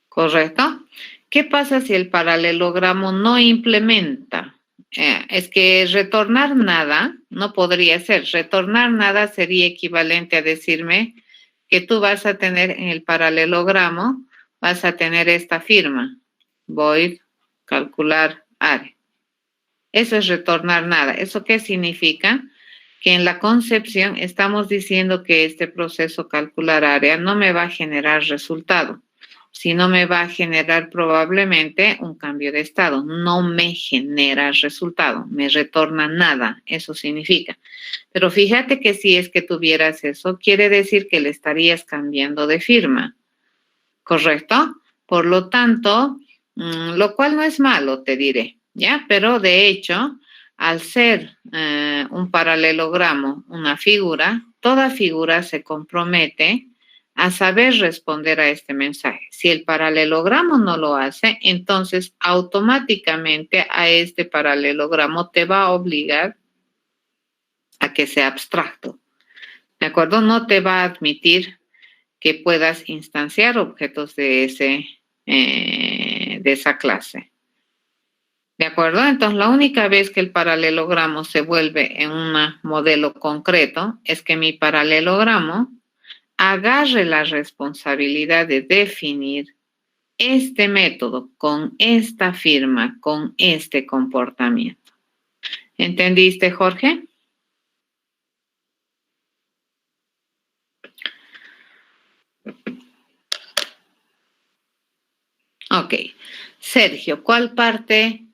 ¿Correcto? ¿Qué pasa si el paralelogramo no implementa? Es que retornar nada no podría ser. Retornar nada sería equivalente a decirme que tú vas a tener en el paralelogramo, vas a tener esta firma, void calcular área. Eso es retornar nada. ¿Eso qué significa? Que en la concepción estamos diciendo que este proceso calcular área no me va a generar resultado, sino me va a generar probablemente un cambio de estado. No me genera resultado, me retorna nada, eso significa. Pero fíjate que si es que tuvieras eso, quiere decir que le estarías cambiando de firma, ¿correcto? Por lo tanto, lo cual no es malo, te diré, ¿ya? Pero de hecho, al ser un paralelogramo, una figura, toda figura se compromete a saber responder a este mensaje. Si el paralelogramo no lo hace, entonces automáticamente a este paralelogramo te va a obligar a que sea abstracto, ¿de acuerdo? No te va a admitir que puedas instanciar objetos de esa clase. ¿De acuerdo? Entonces, la única vez que el paralelogramo se vuelve en un modelo concreto es que mi paralelogramo agarre la responsabilidad de definir este método con esta firma, con este comportamiento. ¿Entendiste, Jorge? Ok. Sergio, ¿cuál parte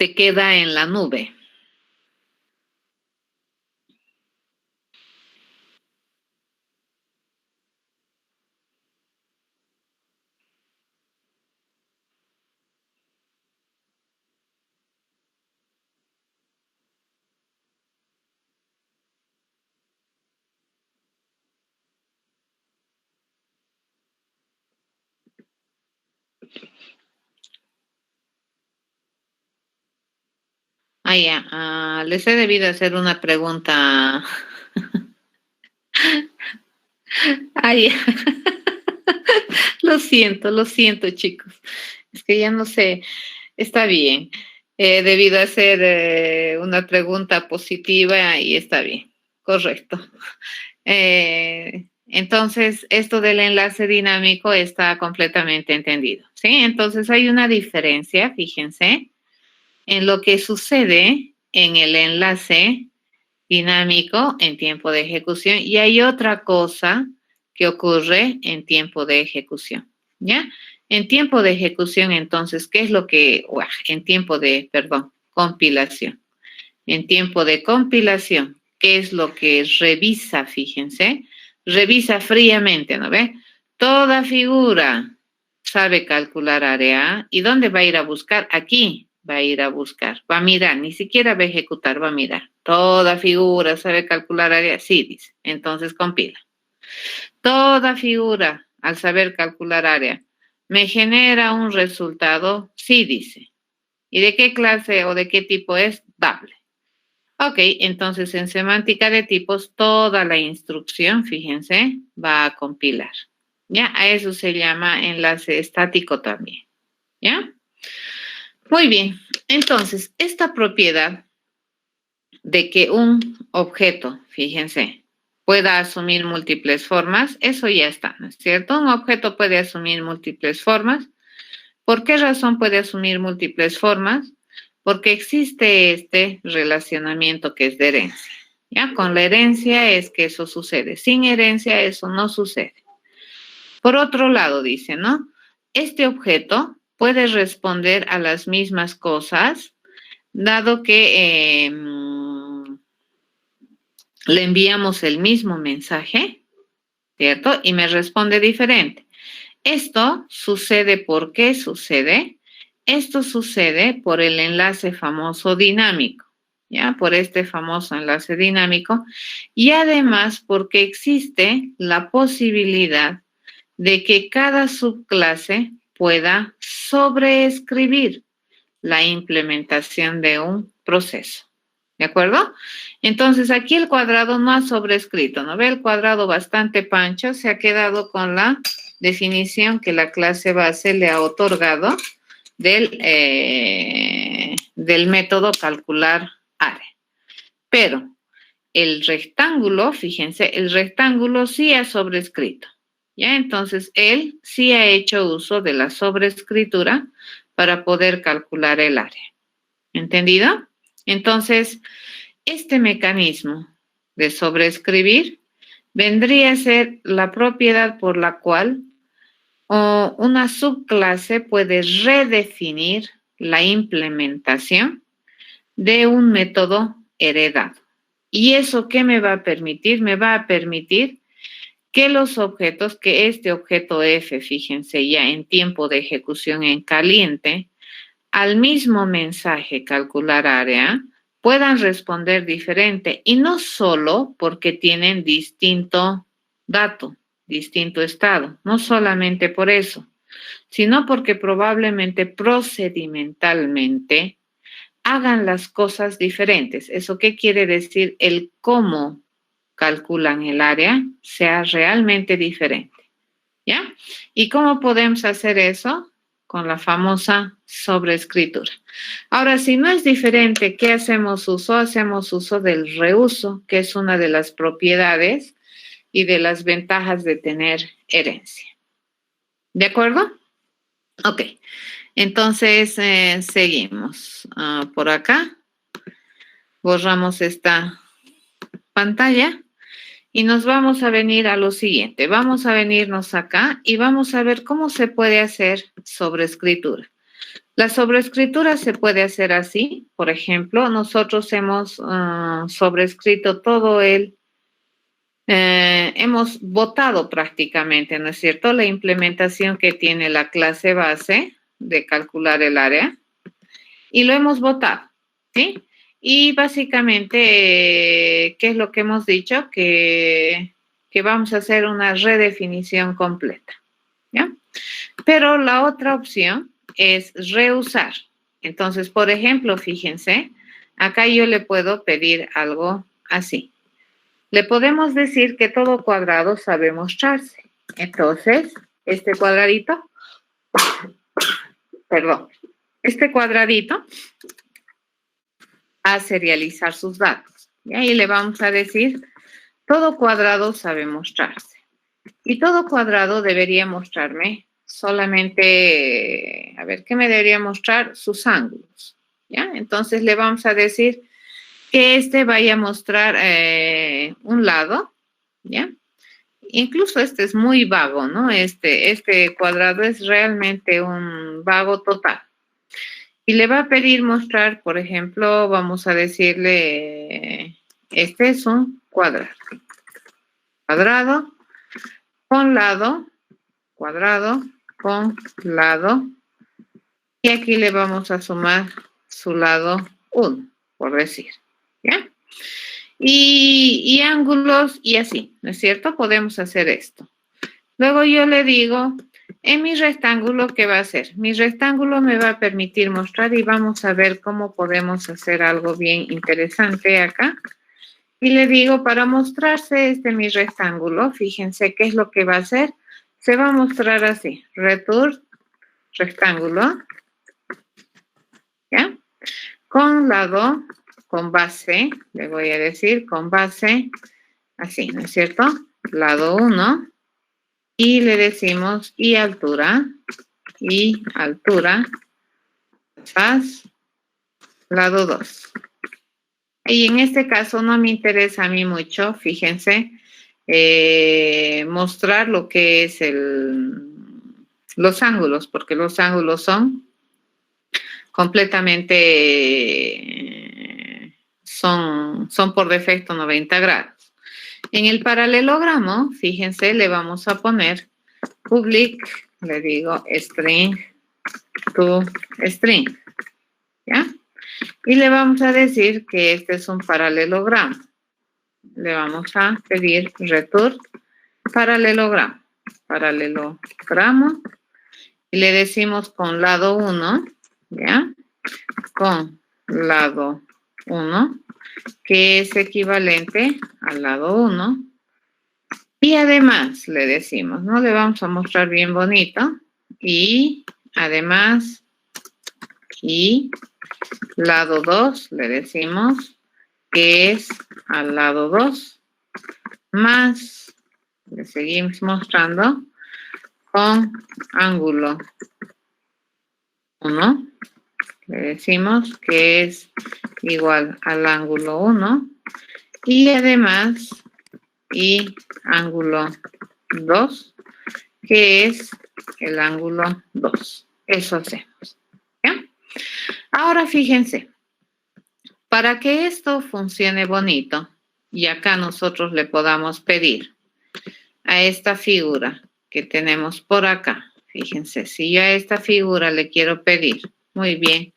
te queda en la nube. Ya, les he debido hacer una pregunta. Ya. Lo siento, chicos. Es que ya no sé, está bien. He debido hacer una pregunta positiva y está bien, correcto. Entonces, esto del enlace dinámico está completamente entendido, ¿sí? Entonces, hay una diferencia, fíjense, en lo que sucede en el enlace dinámico en tiempo de ejecución y hay otra cosa que ocurre en tiempo de ejecución, ¿ya? En tiempo de ejecución, entonces, ¿qué es lo que, en tiempo de, perdón, compilación? En tiempo de compilación, ¿qué es lo que revisa? Fíjense, revisa fríamente, ¿no ve? Toda figura sabe calcular área. ¿Y dónde va a ir a buscar? Aquí va a ir a buscar, va a mirar, ni siquiera va a ejecutar, va a mirar. Toda figura sabe calcular área, sí, dice. Entonces compila. Toda figura, al saber calcular área, me genera un resultado, sí, dice. ¿Y de qué clase o de qué tipo es? Dable. Ok, entonces en semántica de tipos, toda la instrucción, fíjense, va a compilar. ¿Ya? A eso se llama enlace estático también. ¿Ya? Muy bien. Entonces, esta propiedad de que un objeto, fíjense, pueda asumir múltiples formas, eso ya está, ¿no es cierto? Un objeto puede asumir múltiples formas. ¿Por qué razón puede asumir múltiples formas? Porque existe este relacionamiento que es de herencia. ¿Ya? Con la herencia es que eso sucede. Sin herencia eso no sucede. Por otro lado, dice, ¿no? Este objeto puede responder a las mismas cosas, dado que le enviamos el mismo mensaje, ¿cierto? Y me responde diferente. Esto sucede, ¿por qué sucede? Esto sucede por el enlace famoso dinámico, ¿ya? Por este famoso enlace dinámico y además porque existe la posibilidad de que cada subclase pueda sobreescribir la implementación de un proceso. ¿De acuerdo? Entonces, aquí el cuadrado no ha sobrescrito, ¿no ve? El cuadrado bastante pancho se ha quedado con la definición que la clase base le ha otorgado del método calcular área. Pero el rectángulo, fíjense, el rectángulo sí ha sobrescrito. ¿Ya? Entonces, él sí ha hecho uso de la sobrescritura para poder calcular el área. ¿Entendido? Entonces, este mecanismo de sobreescribir vendría a ser la propiedad por la cual una subclase puede redefinir la implementación de un método heredado. ¿Y eso qué me va a permitir? Me va a permitir que los objetos, que este objeto F, fíjense ya en tiempo de ejecución en caliente, al mismo mensaje calcular área, puedan responder diferente y no solo porque tienen distinto dato, distinto estado, no solamente por eso, sino porque probablemente procedimentalmente hagan las cosas diferentes. ¿Eso qué quiere decir? El cómo calculan el área sea realmente diferente. ¿Ya? ¿Y cómo podemos hacer eso? Con la famosa sobreescritura. Ahora, si no es diferente, ¿qué hacemos uso? Hacemos uso del reuso, que es una de las propiedades y de las ventajas de tener herencia. ¿De acuerdo? Ok. Entonces, seguimos por acá. Borramos esta pantalla. Y nos vamos a venir a lo siguiente. Vamos a venirnos acá y vamos a ver cómo se puede hacer sobreescritura. La sobreescritura se puede hacer así. Por ejemplo, nosotros hemos sobrescrito todo hemos votado prácticamente, ¿no es cierto?, la implementación que tiene la clase base de calcular el área y lo hemos votado, ¿sí? Y básicamente, ¿qué es lo que hemos dicho? Que vamos a hacer una redefinición completa, ¿ya? Pero la otra opción es reusar. Entonces, por ejemplo, fíjense, acá yo le puedo pedir algo así. Le podemos decir que todo cuadrado sabe mostrarse. Entonces, este cuadradito, perdón, este cuadradito a serializar sus datos. Y ahí le vamos a decir, todo cuadrado sabe mostrarse. Y todo cuadrado debería mostrarme solamente, a ver, ¿qué me debería mostrar? Sus ángulos, ¿ya? Entonces le vamos a decir que este vaya a mostrar un lado, ¿ya? Incluso este es muy vago, ¿no? Este cuadrado es realmente un vago total. Y le va a pedir mostrar, por ejemplo, vamos a decirle, este es un cuadrado. Cuadrado con lado, cuadrado con lado. Y aquí le vamos a sumar su lado 1, por decir, ¿ya? Y ángulos y así, ¿no es cierto? Podemos hacer esto. Luego yo le digo, en mi rectángulo, ¿qué va a hacer? Mi rectángulo me va a permitir mostrar y vamos a ver cómo podemos hacer algo bien interesante acá. Y le digo, para mostrarse mi rectángulo, fíjense qué es lo que va a hacer. Se va a mostrar así, return rectángulo, ¿ya? Con lado, con base, le voy a decir, con base, así, ¿no es cierto? Lado 1, y le decimos, y altura, faz, lado 2. Y en este caso no me interesa a mí mucho, fíjense, mostrar lo que es los ángulos, porque los ángulos son completamente, son por defecto 90 grados. En el paralelogramo, fíjense, le vamos a poner public, le digo string to string, ¿ya? Y le vamos a decir que este es un paralelogramo. Le vamos a pedir return paralelogramo. Paralelogramo. Y le decimos con lado 1, ¿ya? Con lado 1, que es equivalente al lado 1. Y además le decimos, ¿no? Le vamos a mostrar bien bonito. Y además, y lado 2 le decimos que es al lado 2 más, le seguimos mostrando con ángulo 1, le decimos que es igual al ángulo 1 y además y ángulo 2 que es el ángulo 2. Eso hacemos, ¿ya? Ahora fíjense, para que esto funcione bonito y acá nosotros le podamos pedir a esta figura que tenemos por acá, fíjense, si yo a esta figura le quiero pedir, muy bien,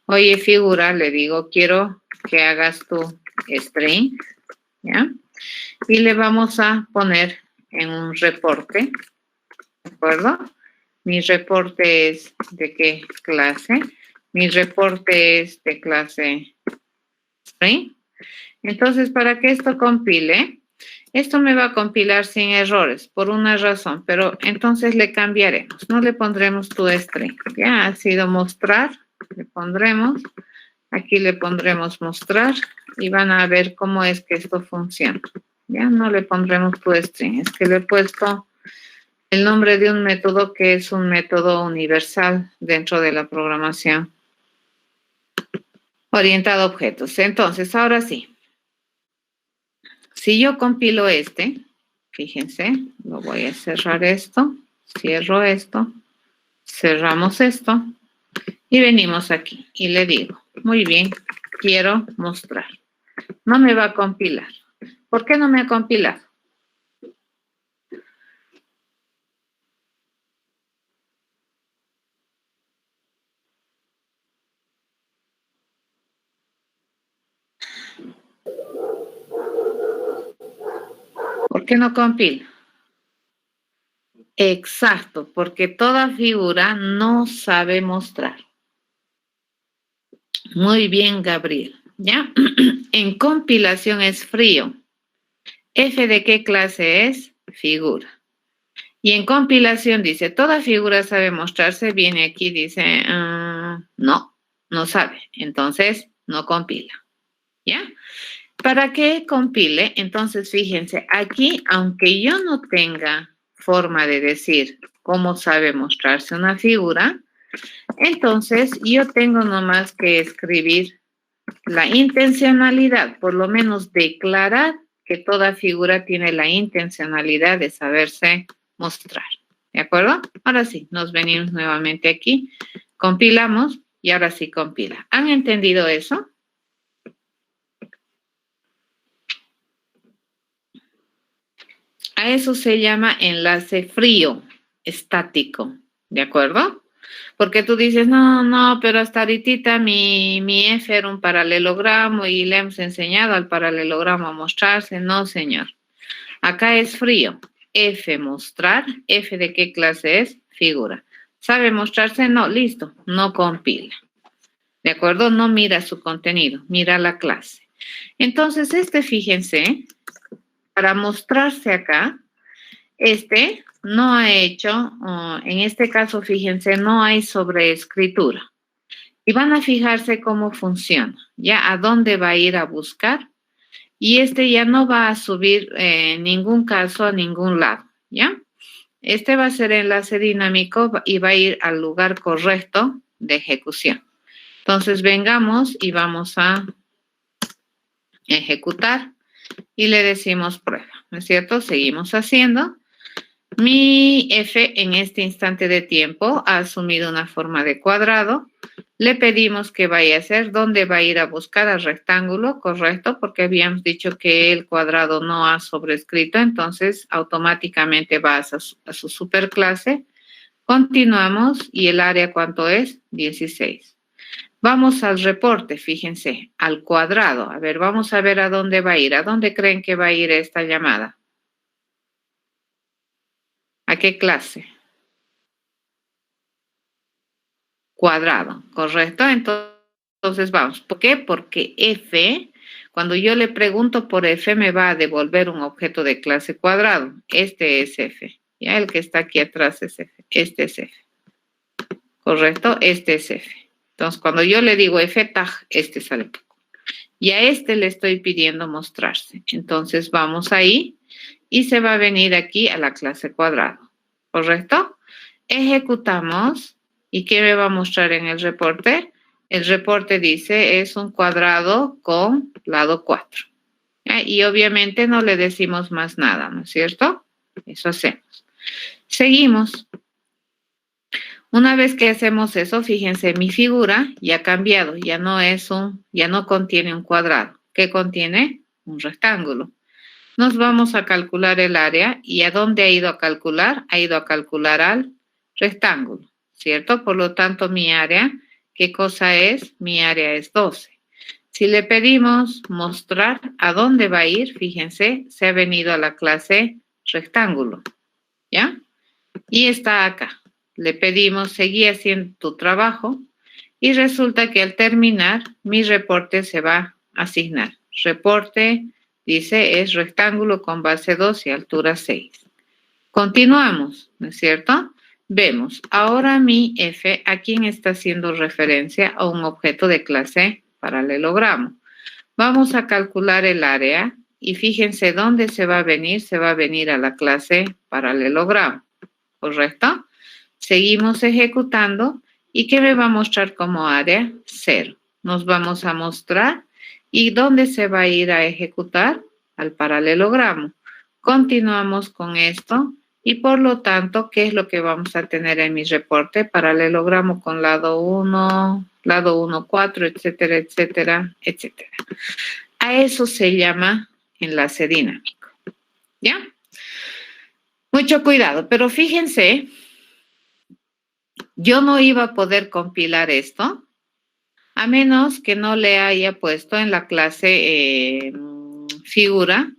oye figura, le digo, quiero que hagas tu string, ¿ya? Y le vamos a poner en un reporte, ¿de acuerdo? Mi reporte es de qué clase, mi reporte es de clase string. Entonces, para que esto compile, esto me va a compilar sin errores, por una razón, pero entonces le cambiaremos, no le pondremos tu string, ya ha sido mostrar, le pondremos, aquí le pondremos mostrar y van a ver cómo es que esto funciona, ya no le pondremos tu string, es que le he puesto el nombre de un método que es un método universal dentro de la programación orientada a objetos. Entonces, ahora sí. Si yo compilo fíjense, lo voy a cerrar esto, cierro esto, cerramos esto Y venimos aquí y le digo, muy bien, quiero mostrar. No me va a compilar. ¿Por qué no me ha compilado? ¿Por qué no compila? Exacto, porque toda figura no sabe mostrar. Muy bien, Gabriel. ¿Ya? En compilación es frío. ¿F de qué clase es? Figura. Y en compilación dice, toda figura sabe mostrarse. Viene aquí, dice, no, no sabe. Entonces, no compila. ¿Ya? Para que compile, entonces fíjense, aquí, aunque yo no tenga forma de decir cómo sabe mostrarse una figura, entonces yo tengo nomás que escribir la intencionalidad, por lo menos declarar que toda figura tiene la intencionalidad de saberse mostrar. ¿De acuerdo? Ahora sí, nos venimos nuevamente aquí, compilamos y ahora sí compila. ¿Han entendido eso? A eso se llama enlace frío, estático, ¿de acuerdo? Porque tú dices, no, pero hasta ahorita mi F era un paralelogramo y le hemos enseñado al paralelogramo a mostrarse. No, señor. Acá es frío. F, mostrar. F, ¿de qué clase es? Figura. ¿Sabe mostrarse? No, listo. No compila. ¿De acuerdo? No mira su contenido, mira la clase. Entonces, fíjense, para mostrarse acá, no ha hecho, en este caso, fíjense, no hay sobreescritura. Y van a fijarse cómo funciona, ya a dónde va a ir a buscar. Y ya no va a subir en ningún caso a ningún lado, ¿ya? Va a ser enlace dinámico y va a ir al lugar correcto de ejecución. Entonces, vengamos y vamos a ejecutar y le decimos prueba, ¿no es cierto? Seguimos haciendo. Mi F en este instante de tiempo ha asumido una forma de cuadrado. Le pedimos que vaya a hacer, ¿dónde va a ir a buscar? Al rectángulo, correcto, porque habíamos dicho que el cuadrado no ha sobrescrito, entonces automáticamente va a su superclase. Continuamos y el área, ¿cuánto es? 16. Vamos al reporte, fíjense, al cuadrado. A ver, vamos a ver a dónde va a ir. ¿A dónde creen que va a ir esta llamada? ¿A qué clase? Cuadrado, ¿correcto? Entonces vamos. ¿Por qué? Porque F, cuando yo le pregunto por F, me va a devolver un objeto de clase cuadrado. Este es F. Ya el que está aquí atrás es F. Este es F. ¿Correcto? Este es F. Entonces, cuando yo le digo F tag, sale poco. Y a le estoy pidiendo mostrarse. Entonces, vamos ahí y se va a venir aquí a la clase cuadrado. ¿Correcto? Ejecutamos. ¿Y qué me va a mostrar en el reporte? El reporte dice es un cuadrado con lado 4. Y obviamente no le decimos más nada, ¿no es cierto? Eso hacemos. Seguimos. Una vez que hacemos eso, fíjense, mi figura ya ha cambiado, ya no contiene un cuadrado. ¿Qué contiene? Un rectángulo. Nos vamos a calcular el área. ¿Y a dónde ha ido a calcular? Ha ido a calcular al rectángulo, ¿cierto? Por lo tanto, mi área, ¿qué cosa es? Mi área es 12. Si le pedimos mostrar a dónde va a ir, fíjense, se ha venido a la clase rectángulo, ¿ya? Y está acá. Le pedimos, seguí haciendo tu trabajo y resulta que al terminar, mi reporte se va a asignar. Reporte, dice, es rectángulo con base 2 y altura 6. Continuamos, ¿no es cierto? Vemos, ahora mi F, ¿a quién está haciendo referencia? A un objeto de clase paralelogramo. Vamos a calcular el área y fíjense dónde se va a venir a la clase paralelogramo, ¿correcto? Seguimos ejecutando. ¿Y qué me va a mostrar como área? 0. Nos vamos a mostrar. ¿Y dónde se va a ir a ejecutar? Al paralelogramo. Continuamos con esto Y por lo tanto, ¿qué es lo que vamos a tener en mi reporte? Paralelogramo con lado 1, 4, etcétera, etcétera, etcétera. A eso se llama enlace dinámico. ¿Ya? Mucho cuidado, pero fíjense, yo no iba a poder compilar esto a menos que no le haya puesto en la clase figura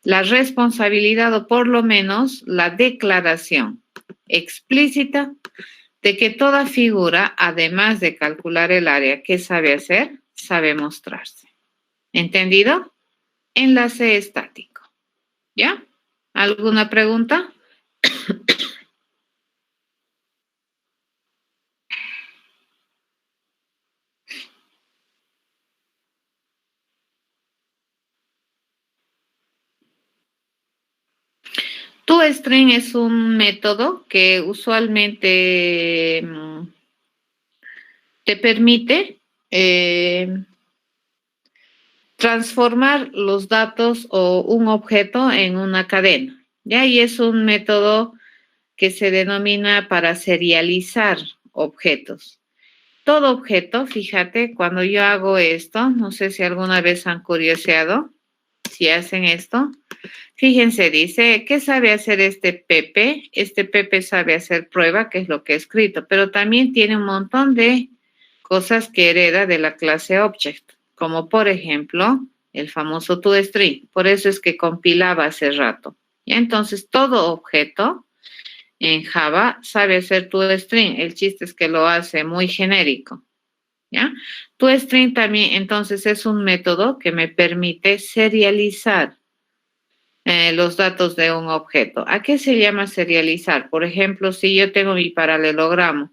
la responsabilidad o por lo menos la declaración explícita de que toda figura, además de calcular el área, ¿qué sabe hacer? Sabe mostrarse. ¿Entendido? Enlace estático. ¿Ya? ¿Alguna pregunta? ToString es un método que usualmente te permite transformar los datos o un objeto en una cadena. ¿Ya? Y es un método que se denomina para serializar objetos. Todo objeto, fíjate, cuando yo hago esto, no sé si alguna vez han curioseado, si hacen esto, fíjense, dice, ¿qué sabe hacer este Pepe? Este Pepe sabe hacer prueba, que es lo que he escrito, pero también tiene un montón de cosas que hereda de la clase object, como por ejemplo, el famoso toString. Por eso es que compilaba hace rato. ¿Ya? Entonces, todo objeto en Java sabe hacer toString. El chiste es que lo hace muy genérico. ¿Ya? ToString también, entonces, es un método que me permite serializar los datos de un objeto. ¿A qué se llama serializar? Por ejemplo, si yo tengo mi paralelogramo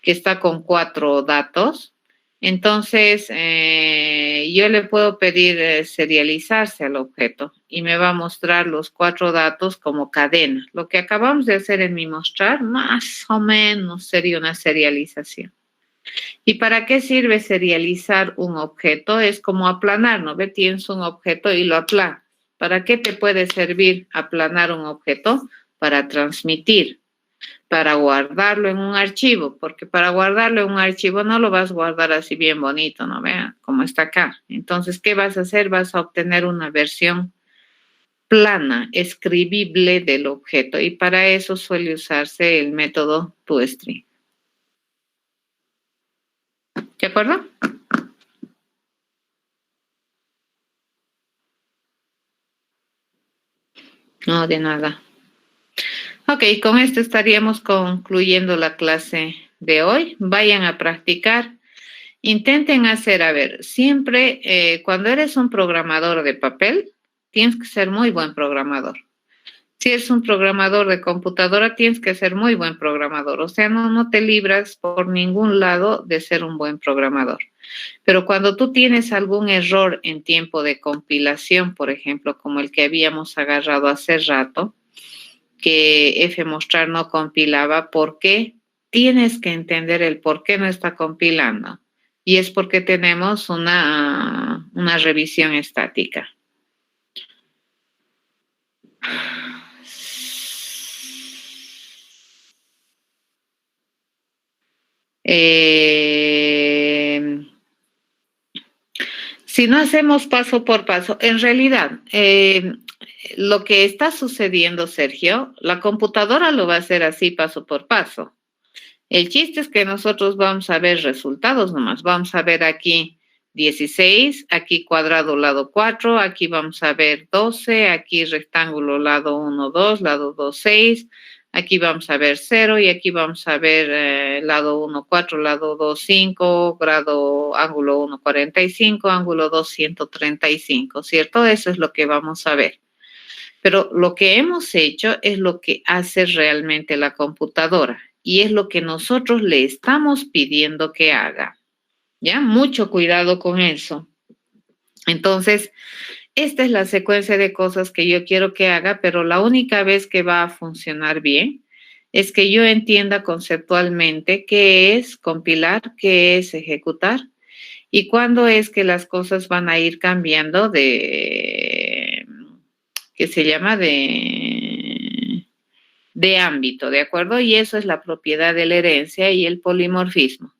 que está con 4 datos, entonces yo le puedo pedir serializarse al objeto y me va a mostrar los 4 datos como cadena. Lo que acabamos de hacer en mi mostrar, más o menos sería una serialización. ¿Y para qué sirve serializar un objeto? Es como aplanar, ¿no? Ve, tienes un objeto y lo aplanas. ¿Para qué te puede servir aplanar un objeto? Para transmitir, para guardarlo en un archivo, porque para guardarlo en un archivo no lo vas a guardar así bien bonito, ¿no? Vean, como está acá. Entonces, ¿qué vas a hacer? Vas a obtener una versión plana, escribible del objeto, y para eso suele usarse el método toString. ¿De acuerdo? No, de nada. Ok, con esto estaríamos concluyendo la clase de hoy. Vayan a practicar. Intenten hacer, a ver, siempre cuando eres un programador de papel, tienes que ser muy buen programador. Si eres un programador de computadora, tienes que ser muy buen programador. O sea, no te libras por ningún lado de ser un buen programador. Pero cuando tú tienes algún error en tiempo de compilación, por ejemplo, como el que habíamos agarrado hace rato, que fmostrar no compilaba, ¿por qué? Tienes que entender el por qué no está compilando. Y es porque tenemos una revisión estática. Si no hacemos paso por paso, en realidad, lo que está sucediendo, Sergio, la computadora lo va a hacer así paso por paso. El chiste es que nosotros vamos a ver resultados nomás. Vamos a ver aquí 16, aquí cuadrado lado 4, aquí vamos a ver 12, aquí rectángulo lado 1, 2, lado 2, 6, aquí vamos a ver 0 y aquí vamos a ver lado 1, 4, lado 2, 5, grado ángulo 1, 45, ángulo 2, 135, ¿cierto? Eso es lo que vamos a ver. Pero lo que hemos hecho es lo que hace realmente la computadora y es lo que nosotros le estamos pidiendo que haga. ¿Ya? Mucho cuidado con eso. Entonces, esta es la secuencia de cosas que yo quiero que haga, pero la única vez que va a funcionar bien es que yo entienda conceptualmente qué es compilar, qué es ejecutar y cuándo es que las cosas van a ir cambiando de, ¿qué se llama? de ámbito, ¿de acuerdo? Y eso es la propiedad de la herencia y el polimorfismo.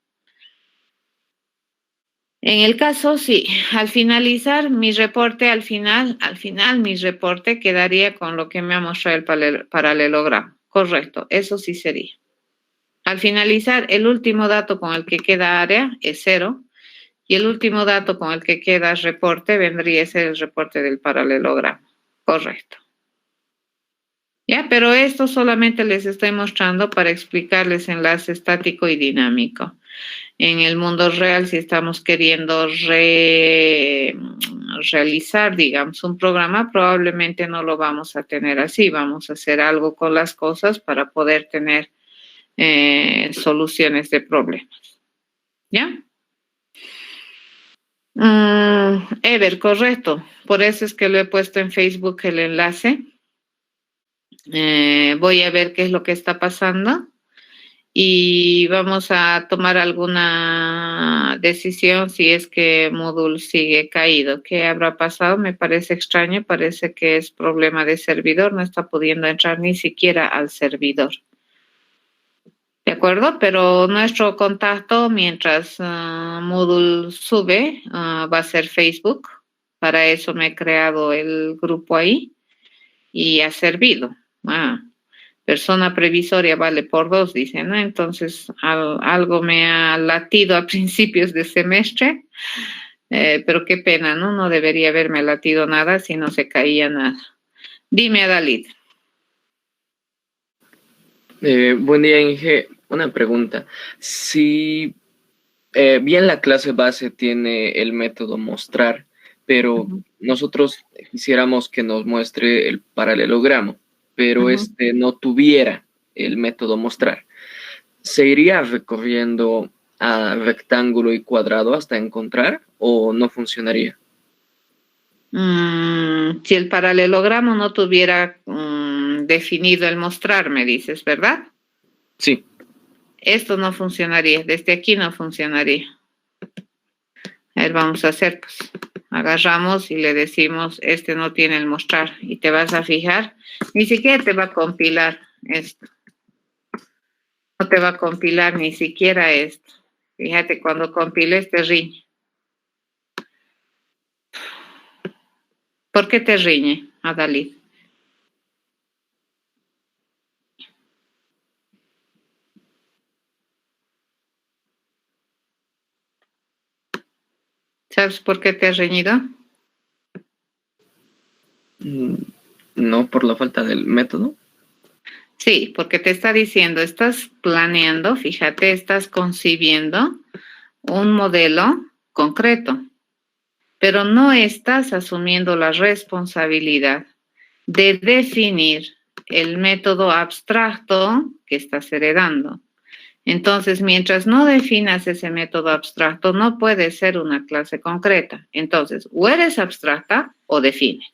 En el caso, sí, al finalizar mi reporte, al final mi reporte quedaría con lo que me ha mostrado el paralelogramo. Correcto, eso sí sería. Al finalizar, el último dato con el que queda área es 0 y el último dato con el que queda reporte vendría a ser el reporte del paralelogramo. Correcto. Ya, pero esto solamente les estoy mostrando para explicarles enlace estático y dinámico. En el mundo real, si estamos queriendo realizar, digamos, un programa, probablemente no lo vamos a tener así. Vamos a hacer algo con las cosas para poder tener soluciones de problemas. ¿Ya? Ever, correcto. Por eso es que lo he puesto en Facebook el enlace. Voy a ver qué es lo que está pasando y vamos a tomar alguna decisión si es que Moodle sigue caído. ¿Qué habrá pasado? Me parece extraño, parece que es problema de servidor, no está pudiendo entrar ni siquiera al servidor. ¿De acuerdo? Pero nuestro contacto mientras Moodle sube va a ser Facebook. Para eso me he creado el grupo ahí y ha servido. Persona previsoria vale por 2, dice, ¿no? Entonces, algo me ha latido a principios de semestre, pero qué pena, ¿no? No debería haberme latido nada si no se caía nada. Dime, Adalid.
Buen día, Inge. Una pregunta. Si bien la clase base tiene el método mostrar, pero nosotros quisiéramos que nos muestre el paralelogramo, pero este no tuviera el método mostrar, ¿se iría recorriendo a rectángulo y cuadrado hasta encontrar o no funcionaría?
Si el paralelogramo no tuviera definido el mostrar, me dices, ¿verdad?
Sí.
Esto no funcionaría, desde aquí no funcionaría. A ver, vamos a hacer, pues, agarramos y le decimos, este no tiene el mostrar, y te vas a fijar, ni siquiera te va a compilar esto. No te va a compilar ni siquiera esto. Fíjate, cuando compiles te riñe. ¿Por qué te riñe, Adalid? ¿Sabes por qué te ha reñido?
No, por la falta del método.
Sí, porque te está diciendo, estás planeando, fíjate, estás concibiendo un modelo concreto, pero no estás asumiendo la responsabilidad de definir el método abstracto que estás heredando. Entonces, mientras no definas ese método abstracto, no puede ser una clase concreta. Entonces, o eres abstracta o defines.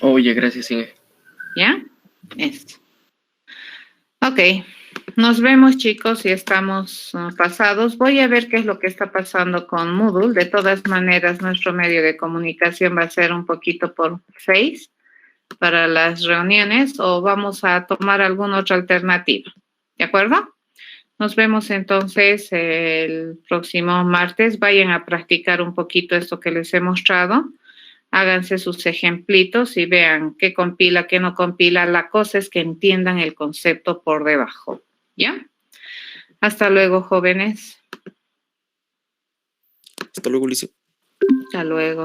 Oye, gracias, Inge.
¿Ya? Esto. Ok. Nos vemos, chicos, y estamos pasados. Voy a ver qué es lo que está pasando con Moodle. De todas maneras, nuestro medio de comunicación va a ser un poquito por Face para las reuniones o vamos a tomar alguna otra alternativa. ¿De acuerdo? Nos vemos entonces el próximo martes. Vayan a practicar un poquito esto que les he mostrado. Háganse sus ejemplitos y vean qué compila, qué no compila. La cosa es que entiendan el concepto por debajo. ¿Ya? Hasta luego, jóvenes.
Hasta luego, Ulises.
Hasta luego.